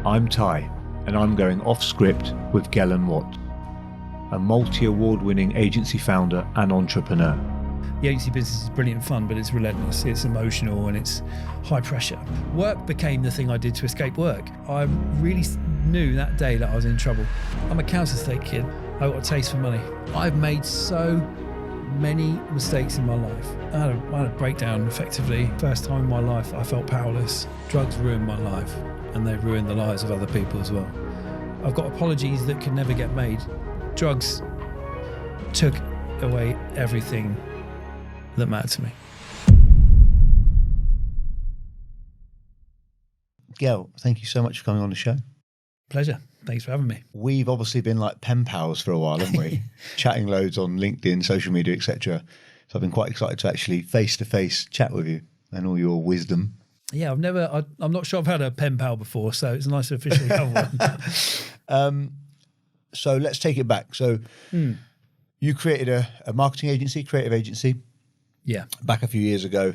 I'm Ty, and I'm going off script with Gellan Watt, a multi-award winning agency founder and entrepreneur. The agency business is brilliant fun, but it's relentless, it's emotional, and it's high pressure. Work became the thing I did to escape work. I really knew that day that I was in trouble. I'm a council estate kid. I've got a taste for money. I've made so many mistakes in my life. I had a breakdown, effectively. First time in my life I felt powerless. Drugs ruined my life, and they ruined the lives of other people as well. I've got apologies that can never get made. Drugs took away everything that mattered to me. Gel, thank you so much for coming on the show. Pleasure. Thanks for having me. We've obviously been like pen pals for a while, haven't we? Chatting loads on LinkedIn, social media, etc. So I've been quite excited to actually face-to-face chat with you and all your wisdom. Yeah, I'm not sure I've had a pen pal before, so it's nice to officially have one. So let's take it back. So you created a marketing agency, creative agency. Yeah. Back a few years ago.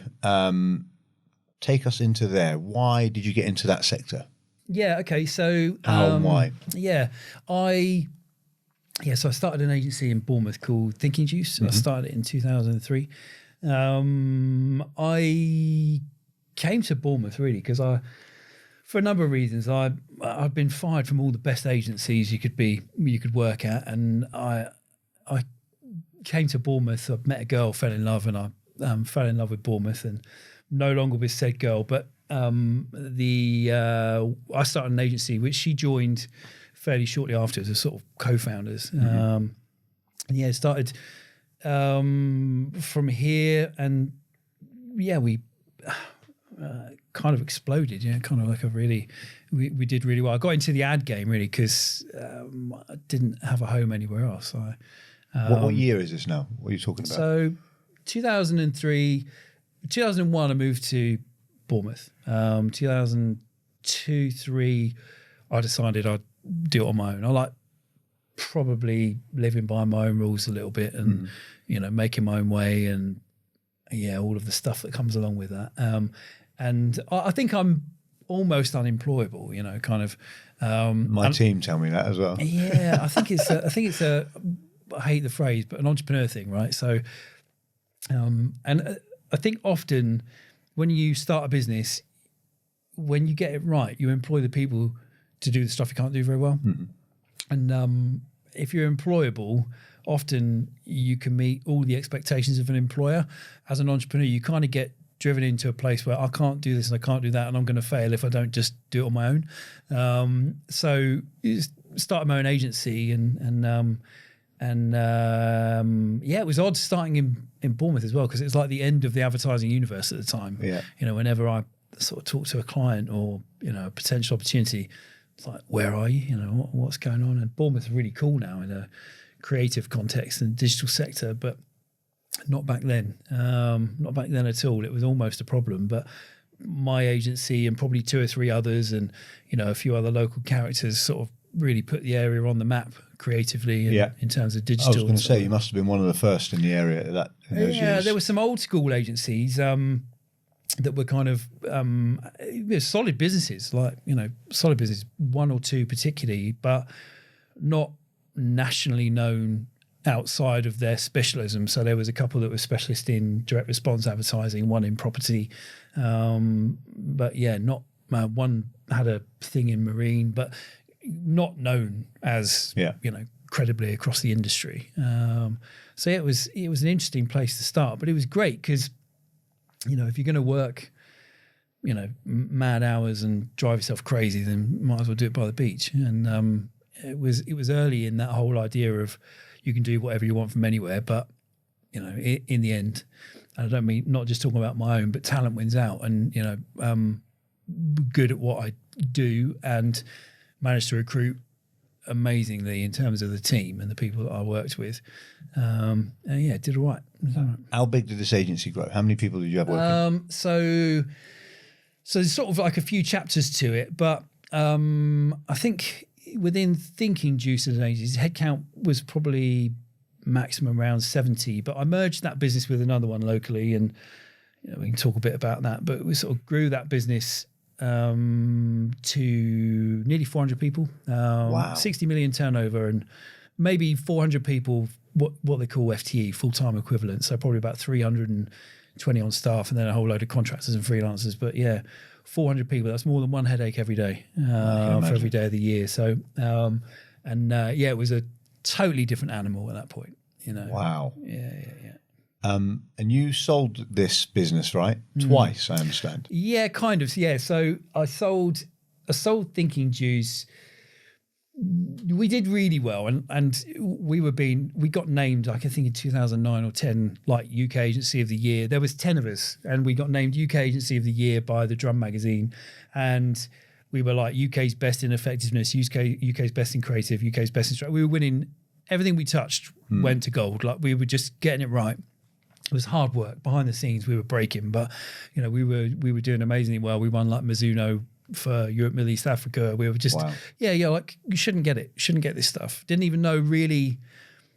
Take us into there. Why did you get into that sector? Yeah, okay. So how and why? So I started an agency in Bournemouth called Thinking Juice. I started it in 2003. I came to Bournemouth really because for a number of reasons. I've been fired from all the best agencies you could work at, and I came to Bournemouth. I met a girl, fell in love, and I fell in love with Bournemouth, and no longer with said girl. But I started an agency which she joined fairly shortly after as a sort of co-founders. It started from here, and we kind of exploded. Kind of like we did really well. I got into the ad game really because I didn't have a home anywhere else. What year is this now? What are you talking about? So 2003, 2001 I moved to Bournemouth. 2002, 3 I decided I'd do it on my own. I like probably living by my own rules a little bit and making my own way and all of the stuff that comes along with that. And I think I'm almost unemployable, kind of. My team tell me that as well. Yeah, I think it's a I hate the phrase, but an entrepreneur thing, right? So, and I think often when you start a business, when you get it right, you employ the people to do the stuff you can't do very well. And if you're employable, often you can meet all the expectations of an employer. As an entrepreneur, you kind of get driven into a place where I can't do this and I can't do that, and I'm going to fail if I don't just do it on my own. So started my own agency, and it was odd starting in Bournemouth as well, because it was like the end of the advertising universe at the time. Yeah. Whenever I sort of talk to a client or a potential opportunity, it's like, where are you? What's going on? And Bournemouth is really cool now in a creative context and digital sector, but not back then. Not back then at all. It was almost a problem. But my agency and probably 2 or 3 others, and a few other local characters, sort of really put the area on the map creatively in terms of digital. I was going to say, you must have been one of the first in the area in those years. There were some old school agencies that were kind of solid businesses, solid business, 1 or 2 particularly, but not nationally known outside of their specialism. So there was a couple that were specialist in direct response advertising, one in property, but not one had a thing in marine, but not known as credibly across the industry. So it was an interesting place to start, but it was great because if you're going to work mad hours and drive yourself crazy, then might as well do it by the beach. And it was early in that whole idea of you can do whatever you want from anywhere, but in the end, and I don't mean not just talking about my own, but talent wins out, and good at what I do and managed to recruit amazingly in terms of the team and the people that I worked with. And did all right. How big did this agency grow? How many people did you have working? So there's sort of like a few chapters to it, but I think within Thinking Juice as an agency, headcount was probably maximum around 70, but I merged that business with another one locally, and we can talk a bit about that, but we sort of grew that business to nearly 400 people, Wow. 60 million turnover, and maybe 400 people, what they call FTE, full-time equivalent. So probably about 320 on staff, and then a whole load of contractors and freelancers. But yeah, 400 people, that's more than one headache every day for every day of the year. So, it was a totally different animal at that point, you know. Wow. Yeah. And you sold this business, right? Twice, I understand. Yeah, kind of. Yeah. So I sold Thinking Juice. We did really well, and we got named, like I think in 2009 or 10, like UK Agency of the Year. There was 10 of us, and we got named UK Agency of the Year by the Drum magazine, and we were like UK's best in effectiveness, UK's best in creative, UK's best in. We were winning everything we touched went to gold. Like we were just getting it right. It was hard work behind the scenes. We were breaking, but you know we were doing amazingly well. We won like Mizuno for Europe, Middle East, Africa. We were just like you shouldn't get this stuff. Didn't even know really,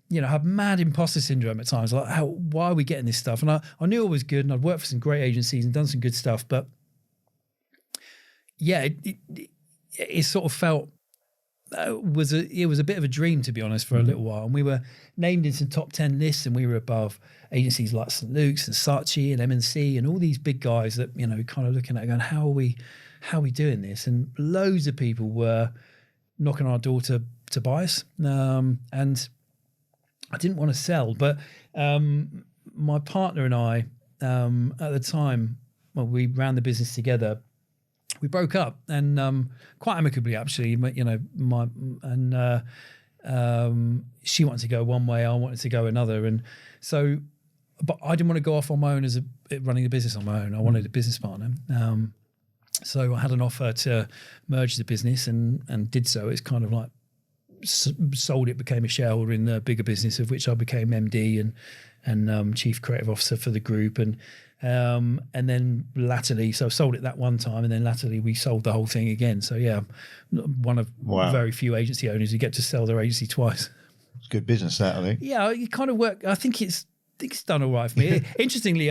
you know, had mad imposter syndrome at times. Like why are we getting this stuff? And I knew it was good, and I'd worked for some great agencies and done some good stuff, but yeah, it sort of felt. It was a bit of a dream, to be honest, for a little while. And we were named in some top 10 lists, and we were above agencies like St. Luke's and Saatchi and M&C and all these big guys that, you know, kind of looking at it going, how are we doing this? And loads of people were knocking on our door to buy us. And I didn't want to sell, but my partner and I, at the time, we ran the business together. We broke up, and quite amicably, actually. You know, she wanted to go one way, I wanted to go another, and so, but I didn't want to go off on my own as running the business on my own. I wanted a business partner. So I had an offer to merge the business, and did so. It's kind of like sold it, became a shareholder in the bigger business, of which I became MD and Chief Creative Officer for the group, and then latterly, so I sold it that one time, and then latterly we sold the whole thing again. So yeah, one of very few agency owners who get to sell their agency twice. It's good business, that, I think. Yeah, it kind of worked. I think it's done all right for me. Interestingly,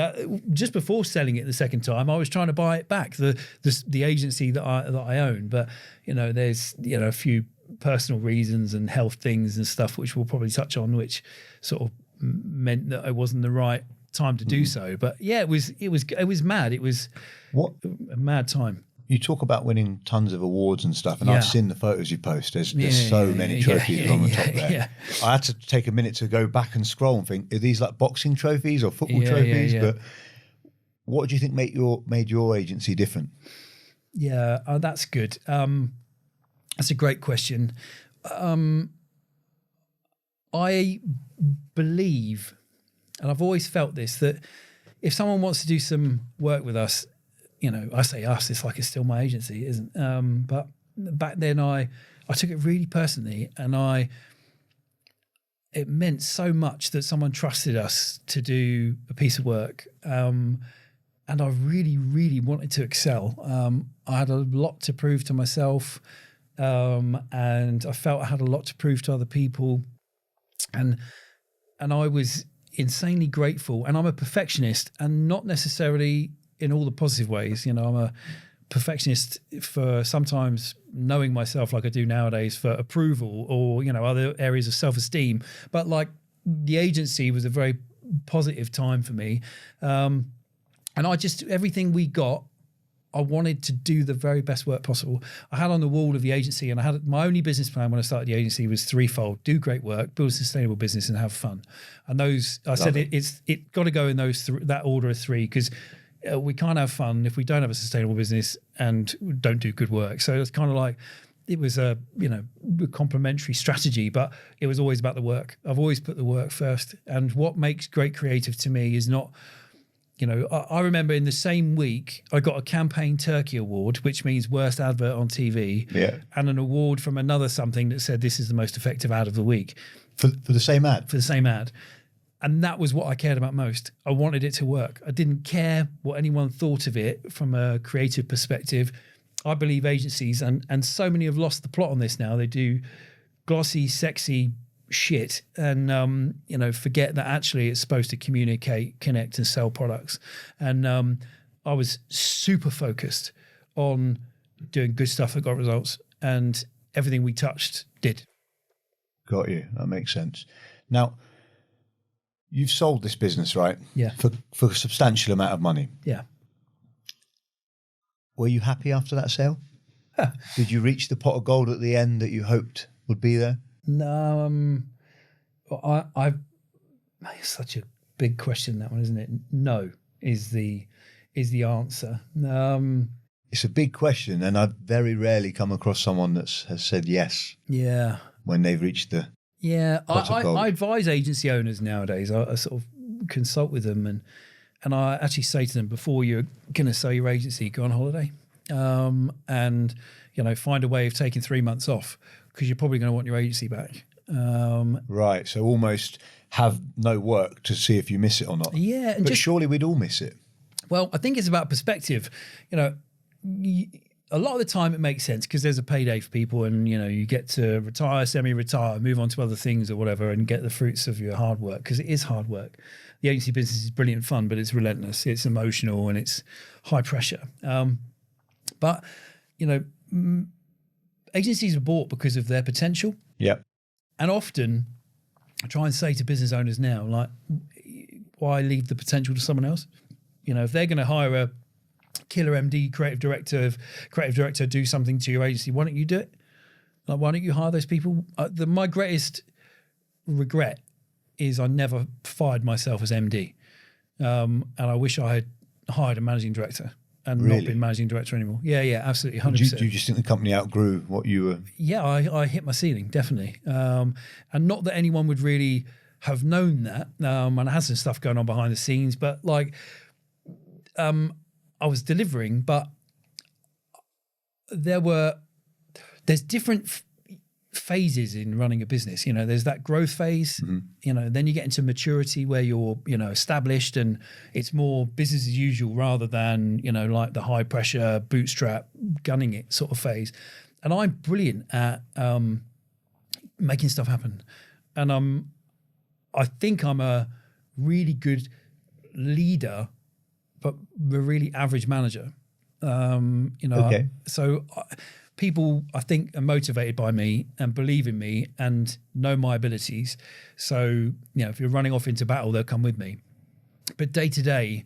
just before selling it the second time, I was trying to buy it back, the agency that I own, but you know, there's a few personal reasons and health things and stuff which we'll probably touch on, which sort of meant that it wasn't the right time to do so. But yeah, it was mad. It was a mad time. You talk about winning tons of awards and stuff, and I've seen the photos you post. There's so many trophies on the top there. Yeah. I had to take a minute to go back and scroll and think, are these like boxing trophies or football trophies? But what do you think made your agency different? Yeah, that's good. That's a great question. I believe, and I've always felt this, that if someone wants to do some work with us, you know, I say us, it's like it's still my agency, it isn't. But back then I took it really personally, and it meant so much that someone trusted us to do a piece of work. And I really, really wanted to excel. I had a lot to prove to myself, and I felt I had a lot to prove to other people. And I was insanely grateful, and I'm a perfectionist, and not necessarily in all the positive ways. You know, I'm a perfectionist for sometimes knowing myself like I do nowadays for approval, or, you know, other areas of self-esteem. But like the agency was a very positive time for me. And everything we got, I wanted to do the very best work possible. I had on the wall of the agency, and I had my only business plan when I started the agency was threefold: do great work, build a sustainable business, and have fun. And those, I said, it got to go in that order of three, because we can't have fun if we don't have a sustainable business and don't do good work. So it's kind of like, it was a complementary strategy, but it was always about the work. I've always put the work first. And what makes great creative to me is not, you know, I remember in the same week, I got a Campaign Turkey Award, which means worst advert on TV, and an award from another something that said this is the most effective ad of the week. For the same ad? For the same ad. And that was what I cared about most. I wanted it to work. I didn't care what anyone thought of it from a creative perspective. I believe agencies, and so many have lost the plot on this now. They do glossy, sexy shit, and forget that actually it's supposed to communicate, connect, and sell products. And I was super focused on doing good stuff that got results, and everything we touched did. Got you. That makes sense. Now, you've sold this business, right? Yeah. For a substantial amount of money. Yeah. Were you happy after that sale? Did you reach the pot of gold at the end that you hoped would be there? No, it's such a big question, that one, isn't it? No is the answer. It's a big question, and I've very rarely come across someone that has said yes. Yeah. When they've reached the pot of gold. I advise agency owners nowadays. I sort of consult with them, and I actually say to them, before you're going to sell your agency, go on holiday, and find a way of taking 3 months off, because you're probably going to want your agency back. Right. So almost have no work to see if you miss it or not. Yeah. But surely we'd all miss it. Well, I think it's about perspective. A lot of the time it makes sense because there's a payday for people, and you get to retire, semi-retire, move on to other things or whatever, and get the fruits of your hard work, because it is hard work. The agency business is brilliant fun, but it's relentless, it's emotional, and it's high pressure. But agencies are bought because of their potential. Yep. And often I try and say to business owners now, like, why leave the potential to someone else? If they're going to hire a killer MD, creative director, do something to your agency, why don't you do it? Like, why don't you hire those people? My greatest regret is I never fired myself as MD. And I wish I had hired a managing director and not been managing director anymore. Yeah, absolutely, 100%. Do you just think the company outgrew what you were? Yeah, I hit my ceiling, definitely. And not that anyone would really have known that. And I had some stuff going on behind the scenes, but I was delivering, but there's different phases in running a business. There's that growth phase, then you get into maturity where you're, established, and it's more business as usual rather than, like the high pressure, bootstrap, gunning it sort of phase. And I'm brilliant at making stuff happen. And I think I'm a really good leader, but a really average manager. Okay. So people, I think, are motivated by me and believe in me and know my abilities. So, if you're running off into battle, they'll come with me. But day to day,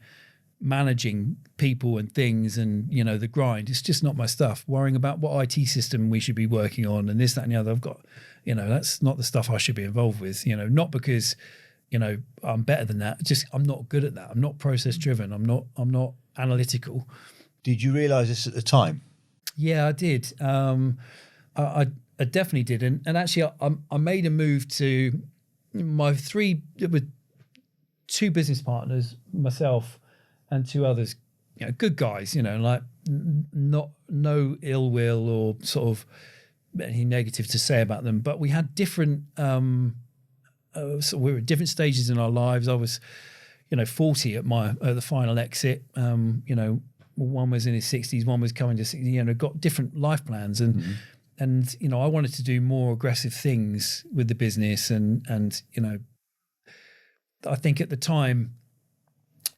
managing people and things and, the grind, it's just not my stuff. Worrying about what IT system we should be working on and this, that, and the other. I've got, that's not the stuff I should be involved with, not because, I'm better than that. Just, I'm not good at that. I'm not process driven. I'm not analytical. Did you realize this at the time? Yeah, I did. I definitely did. And actually I made a move to there were 2 business partners, myself and 2 others, good guys, like no ill will or sort of anything negative to say about them. But we had different, so we were at different stages in our lives. I was, 40 at the final exit, one was in his 60s, one was coming to 60, got different life plans. And, I wanted to do more aggressive things with the business. And I think at the time,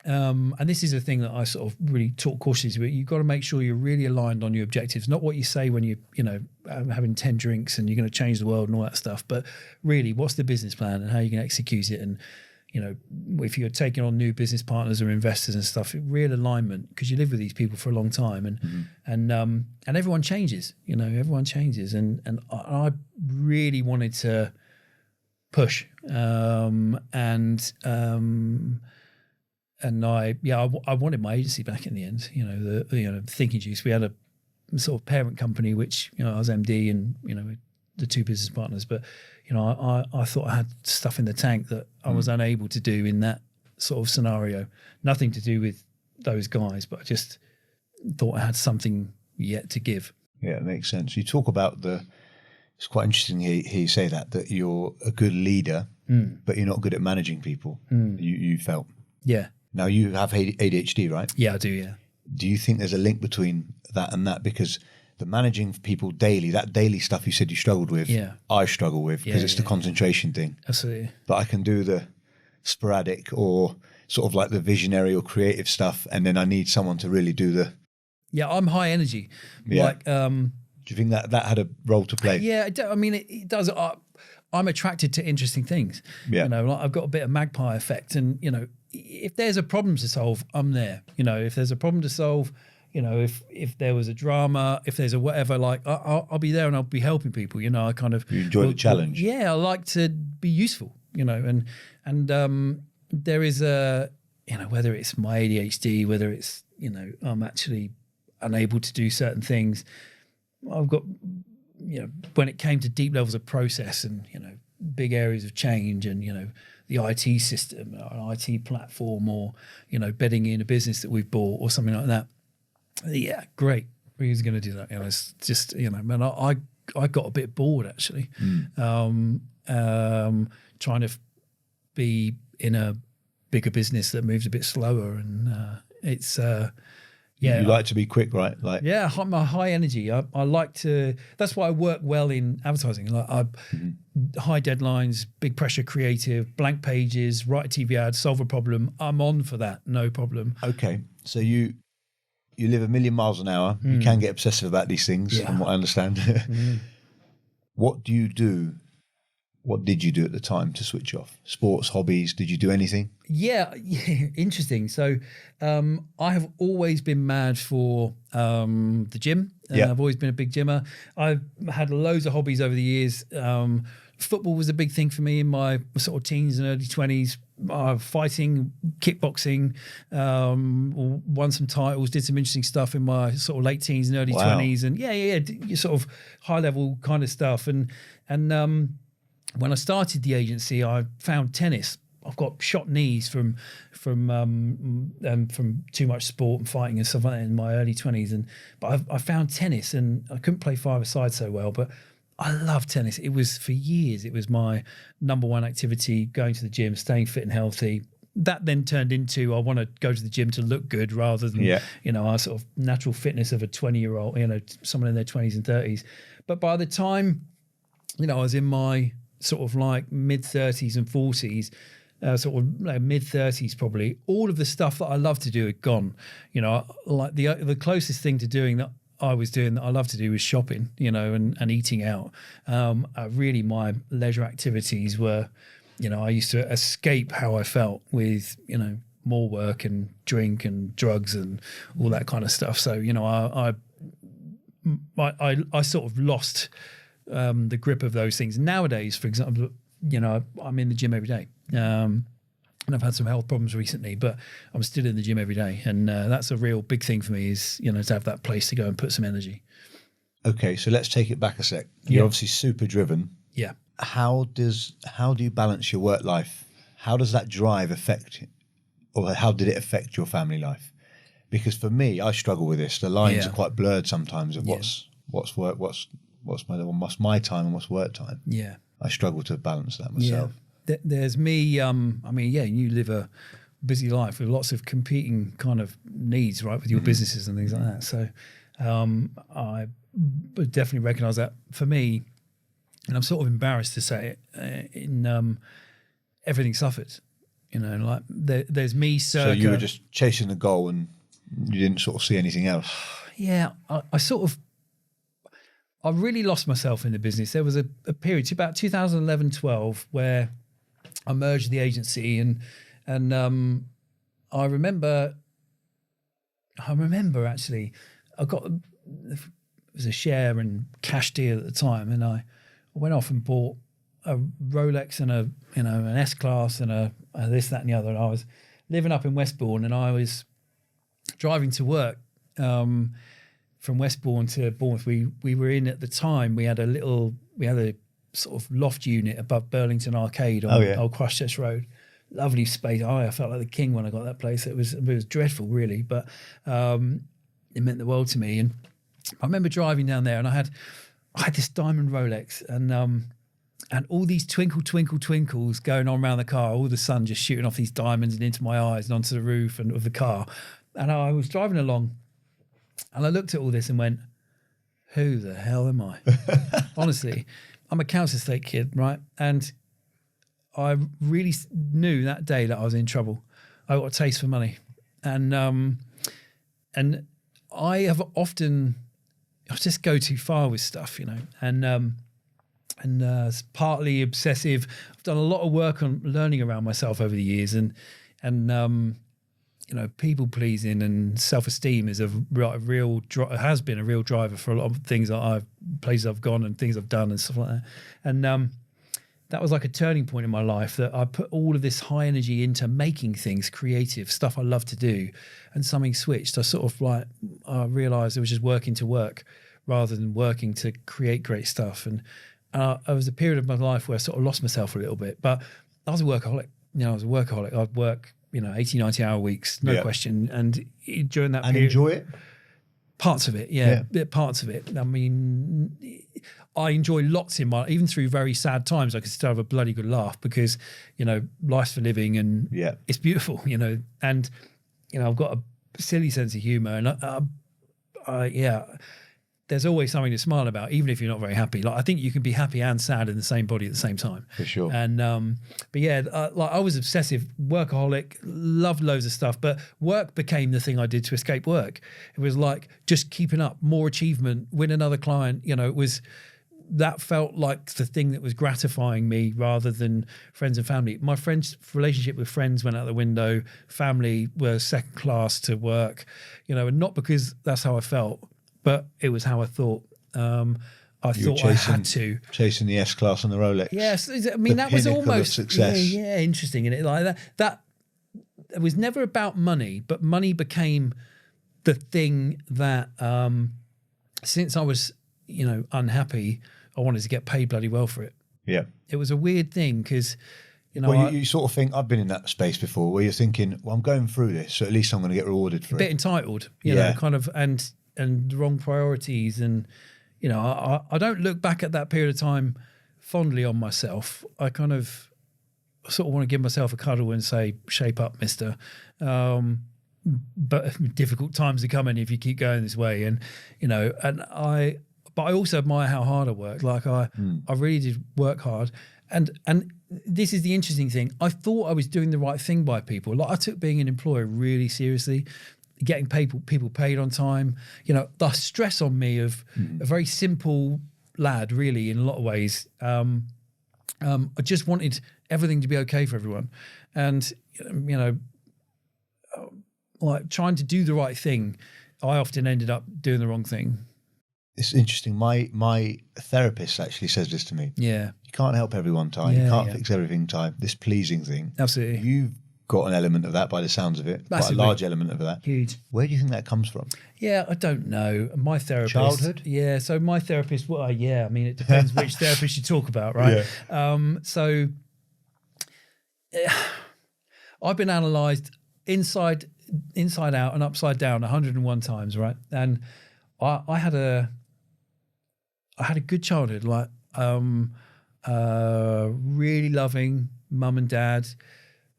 and this is a thing that I sort of really talk cautiously about, you've got to make sure you're really aligned on your objectives, not what you say when you, having 10 drinks and you're going to change the world and all that stuff, but really what's the business plan and how you can execute it. And, if you're taking on new business partners or investors and stuff, real alignment, because you live with these people for a long time, and everyone changes. Everyone changes, and I really wanted to push, and I wanted my agency back in the end. The Thinking Juice. We had a sort of parent company, which I was MD, and the 2 business partners, but I thought I had stuff in the tank that I was unable to do in that sort of scenario. Nothing to do with those guys, but I just thought I had something yet to give. Yeah, it makes sense. You talk about it's quite interesting to hear you say that you're a good leader, but you're not good at managing people. You felt. Yeah. Now you have ADHD, right? Yeah, I do. Yeah. Do you think there's a link between that and that? Because the managing people daily, that daily stuff you said you struggled with, I struggle with because it's the concentration thing. Absolutely. But I can do the sporadic or sort of like the visionary or creative stuff, and then I need someone to really do the... Yeah, I'm high energy. Yeah. Like, Do you think that had a role to play? Yeah, I mean, it does. I'm attracted to interesting things. Yeah. You know, like I've got a bit of magpie effect, and you know, if there's a problem to solve, I'm there. You know, if there's a problem to solve, you know, if there was a drama, if there's a whatever, like I'll be there and I'll be helping people. You know, I kind of You enjoy the challenge. Yeah, I like to be useful. You know, and there is a, you know, whether it's my ADHD, whether it's, you know, I'm actually unable to do certain things. I've got, you know, when it came to deep levels of process and, you know, big areas of change and, you know, the IT system, an IT platform, or, you know, bedding in a business that we've bought or something like that. Yeah, great. Who's going to do that? You know, it's just, you know, man, I got a bit bored actually, trying to be in a bigger business that moves a bit slower, and it's. Yeah, you like to be quick, right? Like, yeah, my high energy. I like to. That's why I work well in advertising. Like high deadlines, big pressure, creative, blank pages, write a TV ad, solve a problem. I'm on for that, no problem. Okay, so you live a million miles an hour. You can get obsessive about these things, from what I understand. What do you do? What did you do at the time to switch off? Sports, hobbies? Did you do anything? Yeah, interesting. So I have always been mad for the gym. I've always been a big gymmer. I've had loads of hobbies over the years. Football was a big thing for me in my sort of teens and early 20s. Fighting, kickboxing, won some titles, did some interesting stuff in my sort of late teens and early 20s. And yeah, sort of high level kind of stuff. And when I started the agency, I found tennis. I've got shot knees from too much sport and fighting and stuff like that in my early 20s. But I found tennis, and I couldn't play five-a-side so well, but I love tennis. It was, for years, it was my number one activity, going to the gym, staying fit and healthy. That then turned into, I want to go to the gym to look good rather than, you know, our sort of natural fitness of a 20-year-old, you know, someone in their 20s and 30s. But by the time, you know, I was in my sort of like mid-30s and 40s, sort of mid-30s probably, all of the stuff that I love to do had gone. You know, like the closest thing to doing that I was doing that I love to do was shopping, you know, and eating out. Really my leisure activities were, you know, I used to escape how I felt with, you know, more work and drink and drugs and all that kind of stuff. So, you know, I sort of lost the grip of those things. Nowadays, for example, you know, I'm in the gym every day. And I've had some health problems recently, but I'm still in the gym every day. And that's a real big thing for me, is, you know, to have that place to go and put some energy. Okay, so let's take it back a sec. You're obviously super driven. Yeah. How do you balance your work life? How does that drive affect, or how did it affect your family life? Because for me, I struggle with this. The lines are quite blurred sometimes of what's work, what's my time and what's work time. Yeah. I struggle to balance that myself. Yeah. There's me, I mean, yeah, you live a busy life with lots of competing kind of needs, right, with your businesses and things like that. So I definitely recognise that for me, and I'm sort of embarrassed to say it, everything suffered. You know, like there's me circa... So you were just chasing the goal and you didn't sort of see anything else? Yeah, I really lost myself in the business. There was a period, about 2011-12, where I merged the agency, and I remember actually, it was a share and cash deal at the time, and I went off and bought a Rolex and an S-Class and a this, that, and the other. And I was living up in Westbourne, and I was driving to work from Westbourne to Bournemouth. We were in, at the time, we had a sort of loft unit above Burlington Arcade on Old Christchurch Road. Lovely space. I felt like the king when I got that place. It was dreadful, really, but it meant the world to me. And I remember driving down there, and I had this diamond Rolex, and all these twinkles going on around the car. All the sun just shooting off these diamonds and into my eyes and onto the roof and of the car. And I was driving along, and I looked at all this and went, "Who the hell am I?" Honestly. I'm a council estate kid, right? And I really knew that day that I was in trouble. I got a taste for money. And I have often I just go too far with stuff, and it's partly obsessive. I've done a lot of work on learning around myself over the years, and people pleasing and self-esteem is has been a real driver for a lot of things that places I've gone and things I've done and stuff like that. And that was like a turning point in my life, that I put all of this high energy into making things, creative stuff I love to do, and something switched. I realized it was just working to work rather than working to create great stuff. And it was a period of my life where I sort of lost myself a little bit, but I was a workaholic. I'd work 80, 90 hour weeks, no question. And during that period, enjoy it? Parts of it, parts of it. I mean, I enjoy lots in my, even through very sad times, I can still have a bloody good laugh because, life's for living, and it's beautiful, and, I've got a silly sense of humor, and there's always something to smile about, even if you're not very happy. Like, I think you can be happy and sad in the same body at the same time. For sure. And, I was obsessive, workaholic, loved loads of stuff, but work became the thing I did to escape work. It was like just keeping up, more achievement, win another client. That felt like the thing that was gratifying me rather than friends and family. My relationship with friends went out the window. Family were second class to work, and not because that's how I felt, but it was how I thought. I had to. Chasing the S-Class and the Rolex. Yes. I mean, that was almost success. Yeah, interesting. And it like that it was never about money, but money became the thing that since I was, unhappy, I wanted to get paid bloody well for it. Yeah. It was a weird thing because, you sort of think, I've been in that space before where you're thinking, well, I'm going through this, so at least I'm going to get rewarded for it. A bit entitled, you know, kind of, and the wrong priorities. And, I don't look back at that period of time fondly on myself. I kind of sort of want to give myself a cuddle and say, shape up, mister. But difficult times are coming if you keep going this way. And, but I also admire how hard I work. Like I really did work hard. And this is the interesting thing. I thought I was doing the right thing by people. Like I took being an employer really seriously, getting people paid on time. The stress on me of a very simple lad, really, in a lot of ways. I just wanted everything to be okay for everyone. And, like trying to do the right thing, I often ended up doing the wrong thing. It's interesting. My therapist actually says this to me. Yeah. You can't help everyone, Ty. You can't fix everything, Ty. This pleasing thing. Absolutely. You've got an element of that by the sounds of it. Massively. Quite a large element of that. Huge. Where do you think that comes from? Yeah, I don't know. My therapist. Childhood? Yeah. So my therapist, I mean, it depends which therapist you talk about, right? Yeah. I've been analysed inside out and upside down 101 times, right? And I had a good childhood, like really loving mum and dad,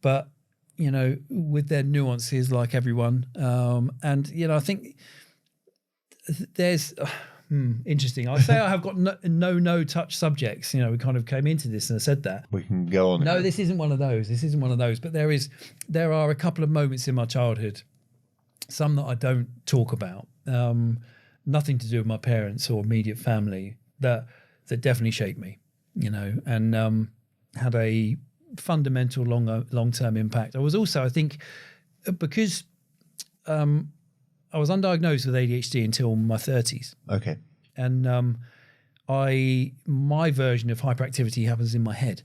but with their nuances, like everyone. And I think there's interesting. I say I have got no touch subjects. We kind of came into this and I said that. We can go on. No, this isn't one of those. But there are a couple of moments in my childhood, some that I don't talk about. Nothing to do with my parents or immediate family that definitely shaped me, and had a fundamental long-term impact. I was also, I think, because I was undiagnosed with ADHD until my 30s. Okay. And my version of hyperactivity happens in my head.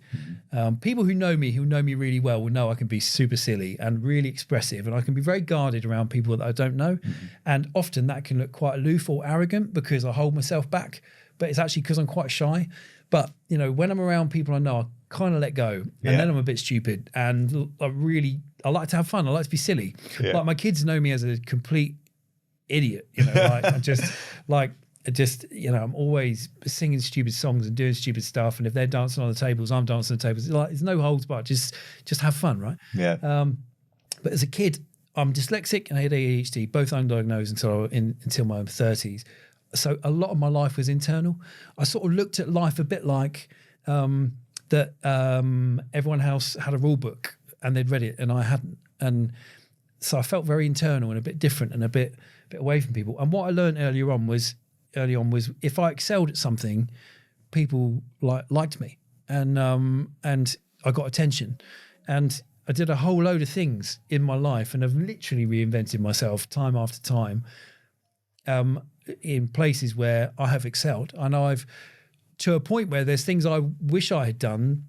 People who know me really well will know I can be super silly and really expressive, and I can be very guarded around people that I don't know. And often that can look quite aloof or arrogant because I hold myself back, but it's actually because I'm quite shy. But, when I'm around people I know, I kind of let go, and then I'm a bit stupid, and I like to have fun. I like to be silly. Like my kids know me as a complete idiot, I'm always singing stupid songs and doing stupid stuff. And if they're dancing on the tables, I'm dancing on the tables. Like, there's no holds barred. Just have fun, right? Yeah. But as a kid, I'm dyslexic and I had ADHD, both undiagnosed until my 30s. So a lot of my life was internal. I sort of looked at life a bit like that. Everyone else had a rule book and they'd read it and I hadn't. And so I felt very internal and a bit different and a bit away from people. And what I learned earlier on was early on was if I excelled at something, people liked me, and I got attention, and I did a whole load of things in my life, and I've literally reinvented myself time after time, in places where I have excelled, and I've to a point where there's things I wish I had done,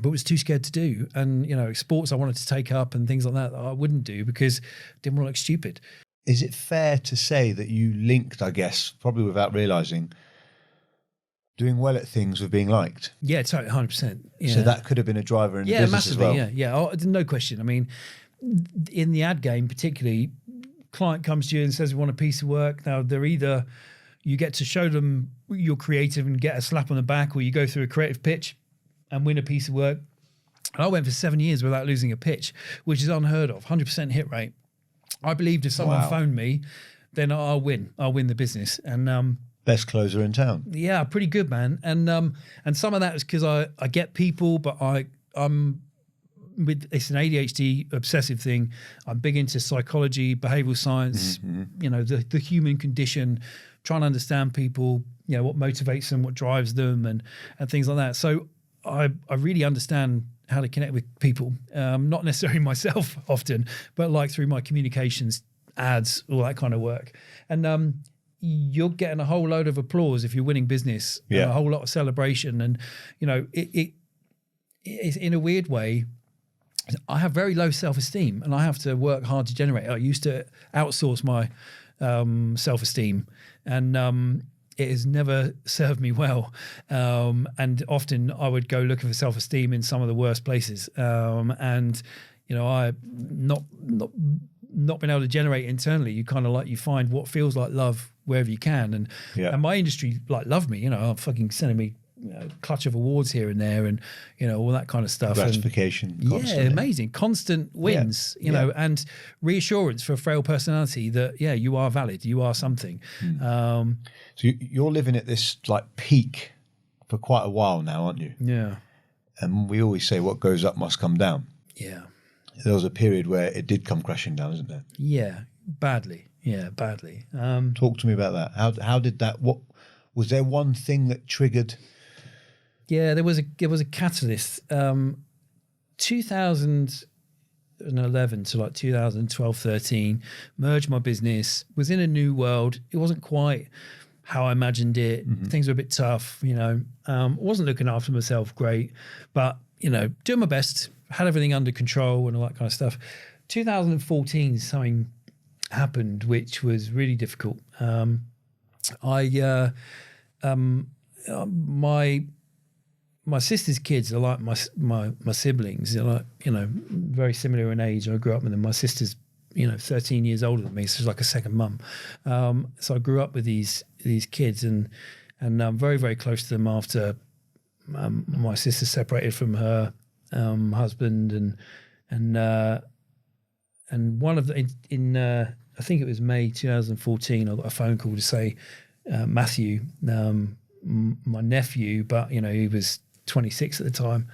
but was too scared to do, and sports I wanted to take up and things like that I wouldn't do because I didn't want to look stupid. Is it fair to say that you linked, I guess, probably without realising, doing well at things with being liked? Yeah, totally, 100%. Yeah. So that could have been a driver in the business massively, as well. Yeah, oh, no question. I mean, in the ad game particularly, client comes to you and says, we want a piece of work. Now, they're either you get to show them you're creative and get a slap on the back, or you go through a creative pitch and win a piece of work. And I went for 7 years without losing a pitch, which is unheard of, 100% hit rate. I believed if someone phoned me, then I'll win the business. And best closer in town. Yeah, pretty good, man. And some of that is because I get people, but I'm with, it's an ADHD obsessive thing. I'm big into psychology, behavioral science, the human condition, trying to understand people, what motivates them, what drives them, and things like that. So I really understand how to connect with people, not necessarily myself often, but like through my communications, ads, all that kind of work. And you're getting a whole load of applause if you're winning business, and a whole lot of celebration. And, it's in a weird way, I have very low self-esteem and I have to work hard to generate it. I used to outsource my self-esteem, and it has never served me well. And often I would go looking for self-esteem in some of the worst places. And, I not been able to generate internally. You kind of you find what feels like love wherever you can. And my industry love me, fucking sending me clutch of awards here and there, and all that kind of stuff. Gratification. And, amazing, constant wins. And reassurance for a frail personality that you are valid, you are something. So you're living at this peak for quite a while now, aren't you? Yeah. And we always say what goes up must come down. Yeah. There was a period where it did come crashing down, isn't there? Yeah, badly. Yeah, badly. Talk to me about that. How did that? What was there? One thing that triggered? Yeah, there was a catalyst. 2011 to 2012, 13, merged my business, was in a new world. It wasn't quite how I imagined it. Things were a bit tough, wasn't looking after myself great, but, doing my best, had everything under control and all that kind of stuff. 2014, something happened, which was really difficult. My sister's kids are like my siblings. They're very similar in age. I grew up with them. My sister's 13 years older than me, so she's like a second mum. So I grew up with these kids, and I'm very, very close to them after my sister separated from her husband, and one of the in I think it was May 2014, I got a phone call to say Matthew, my nephew, but he was 26 at the time,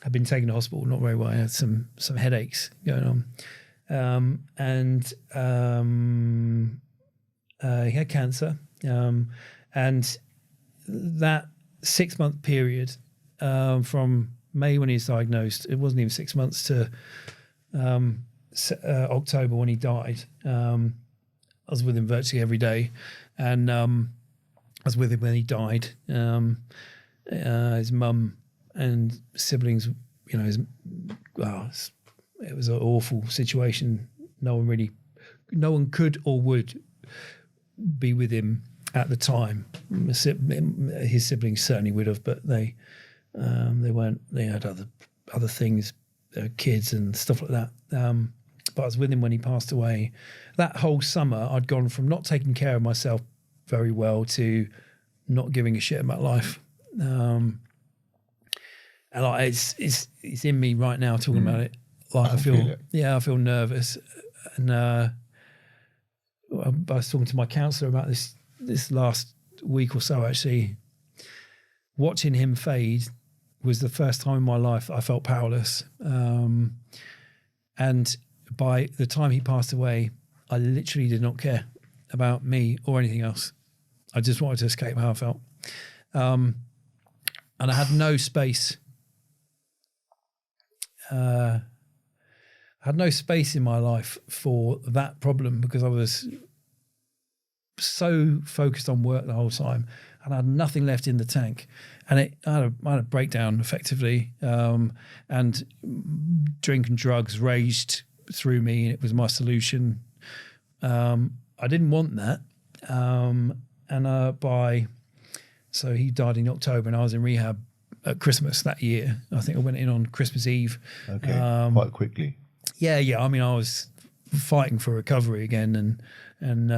had been taken to hospital, not very well. I had some headaches going on, and he had cancer, and that 6-month period from May when he was diagnosed, it wasn't even 6 months to October when he died. I was with him virtually every day, and I was with him when he died. His mum and siblings, it was an awful situation. No one could or would be with him at the time. His siblings certainly would have, but they weren't. They had other things, kids and stuff like that. But I was with him when he passed away. That whole summer, I'd gone from not taking care of myself very well to not giving a shit about life. And it's in me right now talking about it. I feel nervous. And I was talking to my counsellor about this last week or so, actually. Watching him fade was the first time in my life I felt powerless. And by the time he passed away, I literally did not care about me or anything else. I just wanted to escape how I felt. And I had no space. I had no space in my life for that problem because I was so focused on work the whole time, and I had nothing left in the tank. And I had a breakdown effectively, and drink and drugs raged through me. It was my solution. I didn't want that. So he died in October, and I was in rehab at Christmas that year. I think I went in on Christmas Eve. Okay, quite quickly. Yeah. I mean, I was fighting for recovery again, and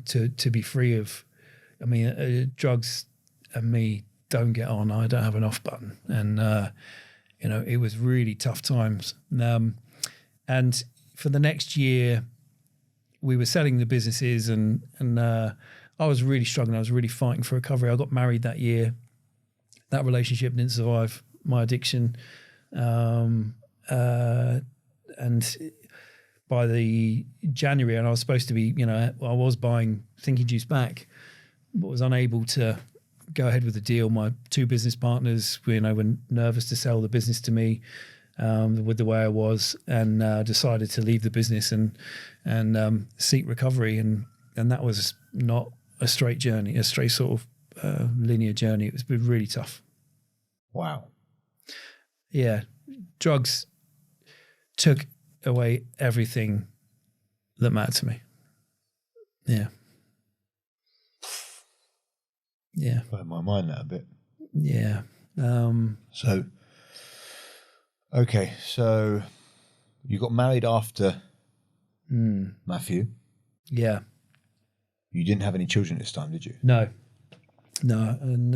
to be free of. I mean, drugs and me don't get on. I don't have an off button, and it was really tough times. And for the next year, we were selling the businesses, and I was really struggling. I was really fighting for recovery. I got married that year. That relationship didn't survive my addiction. And by the January, and I was supposed to be, I was buying Thinking Juice back, but was unable to go ahead with the deal. My two business partners, were nervous to sell the business to me with the way I was, and decided to leave the business and seek recovery. And that was not a straight journey, a straight sort of linear journey. It was really tough. Wow. Yeah. Drugs took away everything that mattered to me. Yeah. Yeah. Blew my mind that a bit. Yeah. So you got married after Matthew. Yeah. You didn't have any children this time, did you? No. And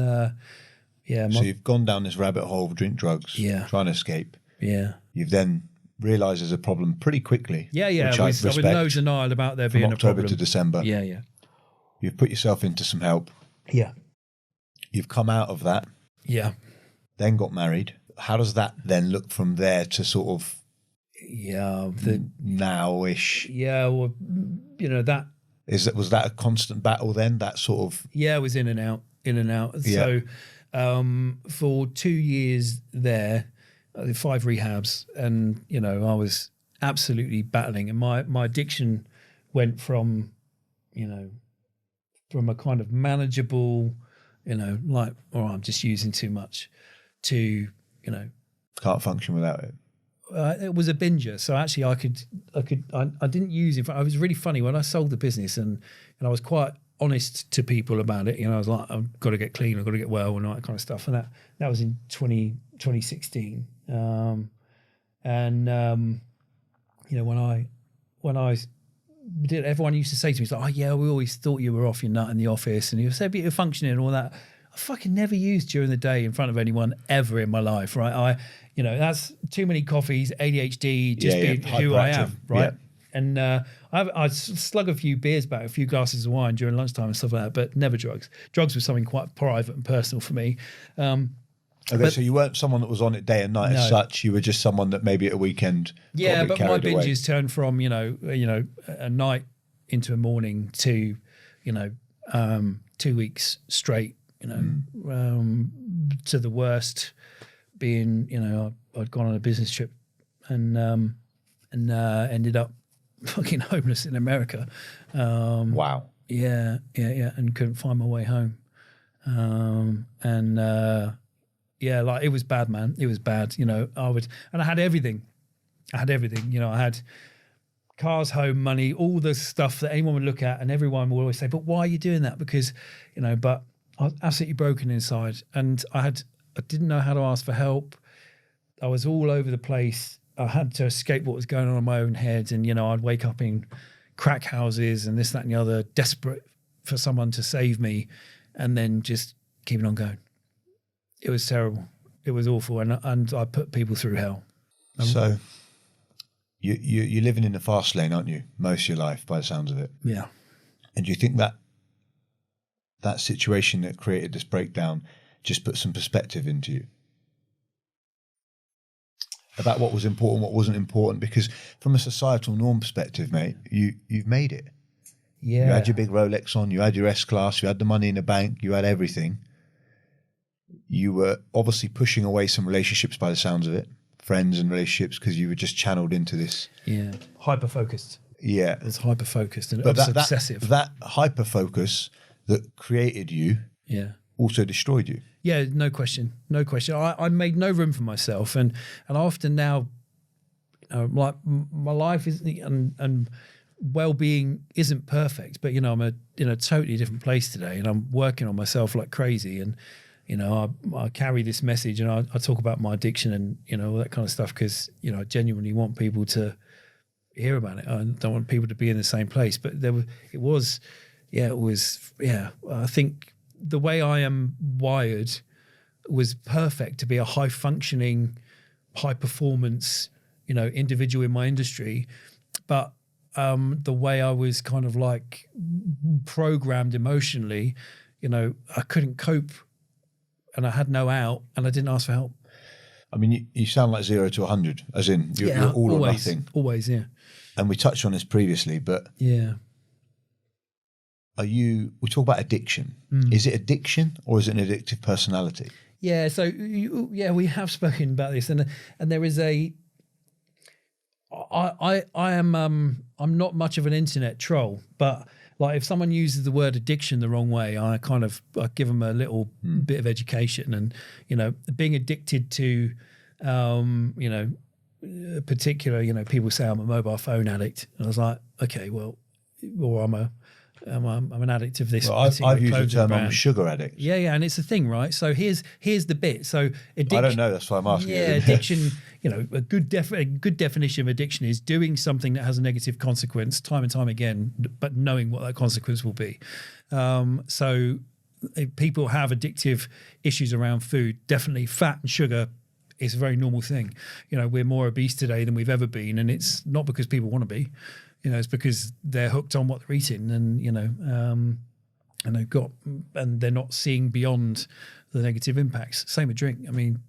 yeah. So you've gone down this rabbit hole of drink, drugs, trying to escape. Yeah. You've then realised there's a problem pretty quickly. Yeah. I was no denial about there being a problem. From October to December. Yeah. You've put yourself into some help. Yeah. You've come out of that. Yeah. Then got married. How does that then look from there to sort of now-ish? Yeah, well, that... Was that a constant battle then, that sort of... Yeah, it was in and out. Yeah. So for 2 years there, I did 5 rehabs, and, I was absolutely battling. And my addiction went from, from a kind of manageable... I'm just using too much, to, can't function without it. It was a binger. So actually I didn't use it. I was really funny when I sold the business, and I was quite honest to people about it. I was like, I've got to get clean, I've got to get well, and all that kind of stuff. And that was in 2016. When I did, everyone used to say to me, it's like, oh yeah, we always thought you were off your nut in the office, and you were so you're functioning and all that. I fucking never used during the day in front of anyone ever in my life, right? That's too many coffees, ADHD, just being who I am, right? Yeah. And I slug a few beers back, a few glasses of wine during lunchtime and stuff like that, but never drugs. Drugs was something quite private and personal for me. Okay, so you weren't someone that was on it day and night as such. You were just someone that maybe at a weekend. Yeah, but my binges turned from a night into a morning to 2 weeks straight. To the worst being, I'd gone on a business trip and ended up fucking homeless in America. Wow. Yeah, and couldn't find my way home. Like it was bad, man. It was bad. I had everything. I had cars, home, money, all the stuff that anyone would look at, and everyone would always say, but why are you doing that? Because, but I was absolutely broken inside, and I didn't know how to ask for help. I was all over the place. I had to escape what was going on in my own head, and I'd wake up in crack houses and this, that, and the other, desperate for someone to save me, and then just keeping on going. It was terrible. It was awful, and I put people through hell. So you're living in the fast lane, aren't you? Most of your life, by the sounds of it. Yeah. And do you think that situation that created this breakdown just put some perspective into you about what was important, what wasn't important? Because from a societal norm perspective, mate, you've made it. Yeah. You had your big Rolex on, you had your S-Class, you had the money in the bank, you had everything. You were obviously pushing away some relationships by the sounds of it, friends and relationships, because you were just channeled into this. Yeah. Hyper-focused. Yeah. It's hyper-focused and obsessive. That hyper-focus that created you also destroyed you. Yeah, no question. No question. I made no room for myself. And often now, like my life is, and well-being isn't perfect, but, I'm in a totally different place today, and I'm working on myself like crazy. And, I carry this message, and I talk about my addiction and, all that kind of stuff, because, I genuinely want people to hear about it. I don't want people to be in the same place. But I think the way I am wired was perfect to be a high-functioning, high-performance, individual in my industry. But the way I was kind of like programmed emotionally, I couldn't cope, and I had no out, and I didn't ask for help. I mean, you sound like 0 to 100, as in you're all or nothing. Always, yeah. And we touched on this previously, but yeah. We talk about addiction. Is it addiction, or is it an addictive personality? Yeah, so we have spoken about this, and there is I'm not much of an internet troll, but like if someone uses the word addiction the wrong way, I give them a little bit of education. And being addicted to particular, people say I'm a mobile phone addict, and I was like, okay, well, or I'm an addict of this. Well, I've used the term brand. I'm a sugar addict. Yeah, and it's a thing, right? So here's the bit. So addiction, I don't know. That's why I'm asking. Yeah, addiction. A good definition of addiction is doing something that has a negative consequence time and time again, but knowing what that consequence will be. So if people have addictive issues around food, definitely fat and sugar is a very normal thing. We're more obese today than we've ever been, and it's not because people want to be. It's because they're hooked on what they're eating, and and they're not seeing beyond the negative impacts. Same with drink. I mean,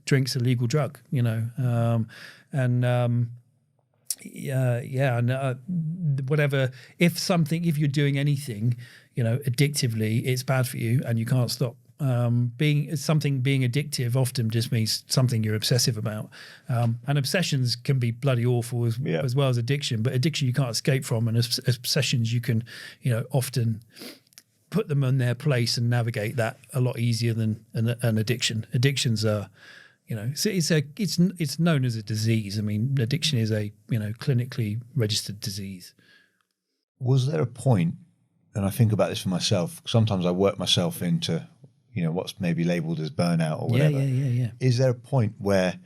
drink's a legal drug. Whatever. If you're doing anything, addictively, it's bad for you, and you can't stop. Being addictive often just means something you're obsessive about, and obsessions can be bloody awful as well as addiction. But addiction you can't escape from, and obsessions you can often put them in their place and navigate that a lot easier than an addiction. Addictions are it's known as a disease. I mean, addiction is a clinically registered disease. Was there a point, and I think about this for myself, sometimes I work myself into what's maybe labelled as burnout or whatever. Yeah. Is there a point where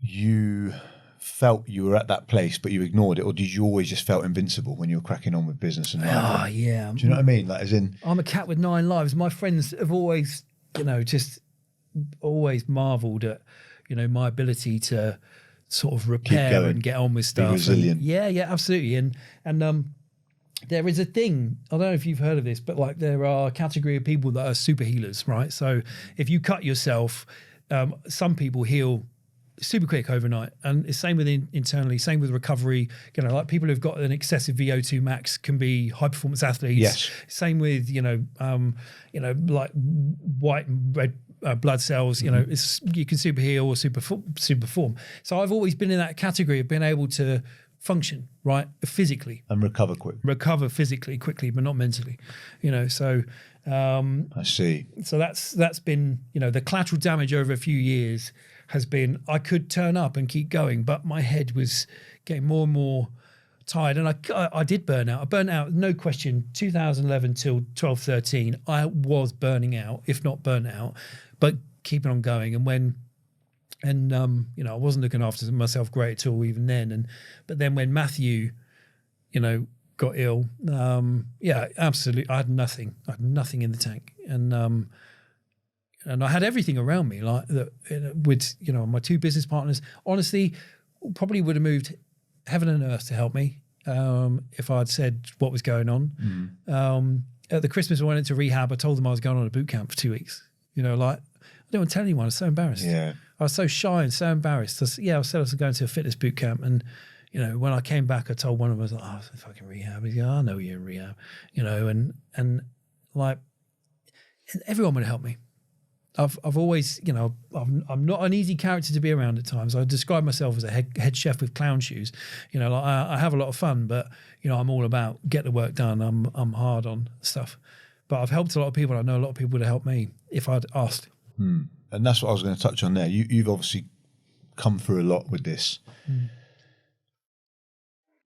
you felt you were at that place but you ignored it, or did you always just felt invincible when you were cracking on with business and life? Yeah. Do you know what I mean? Like, as in, I'm a cat with 9 lives. My friends have always, just always marvelled at, my ability to sort of repair and get on with stuff. Be resilient. Yeah, absolutely. And there is a thing, I don't know if you've heard of this, but like there are a category of people that are super healers, right? So if you cut yourself, some people heal super quick overnight, and it's same with internally, same with recovery. Like people who've got an excessive VO2 max can be high performance athletes. Yes. Same with like white and red blood cells. You can super heal or super perform. So I've always been in that category of being able to function right physically and recover physically quickly, but not mentally. So I see. So that's been the collateral damage over a few years has been I could turn up and keep going, but my head was getting more and more tired, and I did burn out. I burnt out, no question. 2011 till 12, 13, I was burning out, if not burnt out, but keeping on going. And I wasn't looking after myself great at all even then. But then when Matthew, got ill, absolutely, I had nothing in the tank, and I had everything around me like that. With my 2 business partners, honestly, probably would have moved heaven and earth to help me if I'd said what was going on. At the Christmas I went into rehab, I told them I was going on a boot camp for 2 weeks. I didn't want to tell anyone. I was so embarrassed. Yeah. I was so shy and so embarrassed. I said I was going to a fitness boot camp, and you know, when I came back, I told one of them, I was like, oh, it's fucking rehab. He's like, I know you're in rehab, you know, and like everyone would help me. I've always, you know, I'm not an easy character to be around at times. I describe myself as a head chef with clown shoes. You know, like I have a lot of fun, but you know, I'm all about get the work done. I'm hard on stuff, but I've helped a lot of people. I know a lot of people would have helped me if I'd asked. And that's what I was going to touch on there. You've obviously come through a lot with this.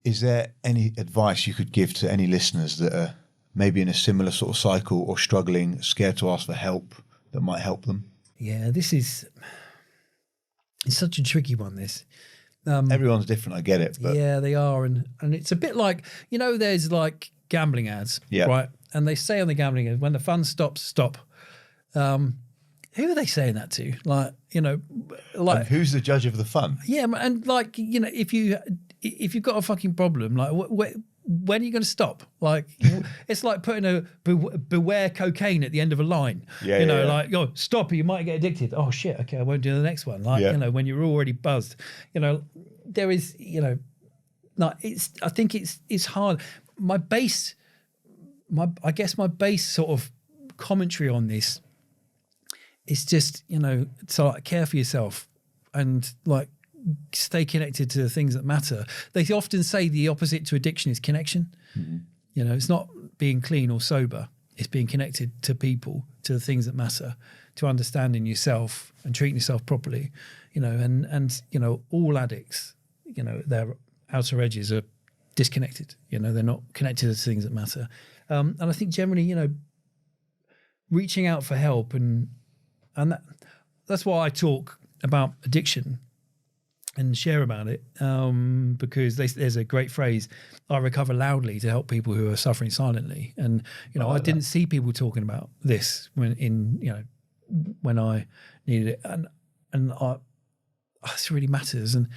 Is there any advice you could give to any listeners that are maybe in a similar sort of cycle or struggling, scared to ask for help, that might help them? Yeah, it's such a tricky one, this. Everyone's different, I get it. But yeah, they are. And it's a bit like, you know, there's like gambling ads, right? And they say on the gambling ads, when the fun stops, stop. Who are they saying that to? Like, you know, like. And who's the judge of the fun? Yeah, and like, you know, if you've got a fucking problem, like when are you going to stop? Like, it's like putting a beware cocaine at the end of a line. You know, like, oh, stop or you might get addicted. Oh shit, okay, I won't do the next one. Like, you know, when you're already buzzed, you know, there is, you know, like I think it's hard. I guess my base sort of commentary on this is just, you know, so like care for yourself and like stay connected to the things that matter. They often say the opposite to addiction is connection. You know, it's not being clean or sober. It's being connected to people, to the things that matter, to understanding yourself and treating yourself properly. You know, and you know, all addicts, you know, their outer edges are disconnected. You know, they're not connected to things that matter. And I think generally, you know, reaching out for help and that's why I talk about addiction and share about it, because there's a great phrase, I recover loudly to help people who are suffering silently. And, you know, I didn't see people talking about this when I needed it. And this really matters. And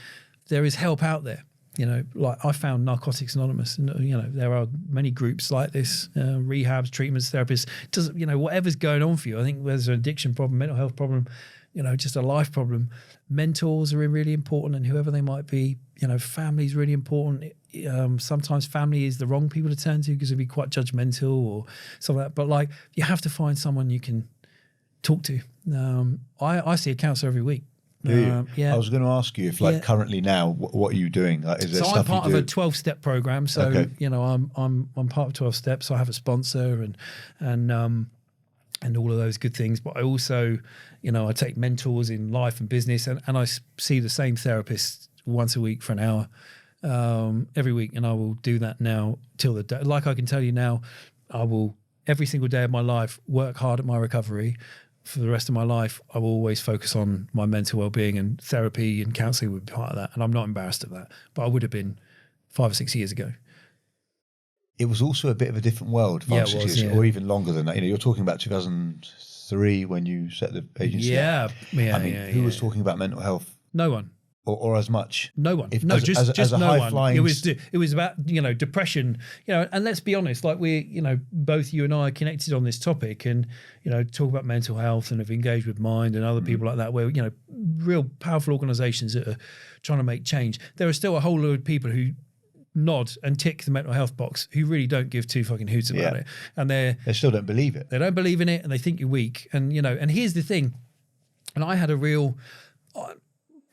there is help out there. You know, like I found Narcotics Anonymous, and you know there are many groups like this, rehabs, treatments, therapists. Doesn't, you know, whatever's going on for you. I think there's an addiction problem, mental health problem, you know, just a life problem. Mentors are really important, and whoever they might be, you know, family is really important. Sometimes family is the wrong people to turn to because it'd be quite judgmental or something like that. But like, you have to find someone you can talk to. I see a counsellor every week. Do you? Yeah. I was going to ask you if, like, currently now, what are you doing? Like, is there so stuff I'm part you do? of a 12-step program. So you know, I'm part of 12 steps. So I have a sponsor and all of those good things. But I also, you know, I take mentors in life and business, and I see the same therapist once a week for an hour every week, and I will do that now till the day. Like I can tell you now, I will every single day of my life work hard at my recovery. For the rest of my life, I will always focus on my mental well-being, and therapy and counselling would be part of that. And I'm not embarrassed of that, but I would have been 5 or 6 years ago. It was also a bit of a different world 5 or 6 years, or even longer than that. You know, you're talking about 2003 when you set the agency up. I mean, who was talking about mental health? No one. Or as much? No one. Just no high one. Flying... It was about, you know, depression, you know, and let's be honest, like you know, both you and I are connected on this topic, and, you know, talk about mental health and have engaged with Mind and other people like that, where, you know, real powerful organisations that are trying to make change. There are still a whole load of people who nod and tick the mental health box who really don't give two fucking hoots about it. And they still don't believe it. They don't believe in it, and they think you're weak. And, you know, and here's the thing, and I had a real...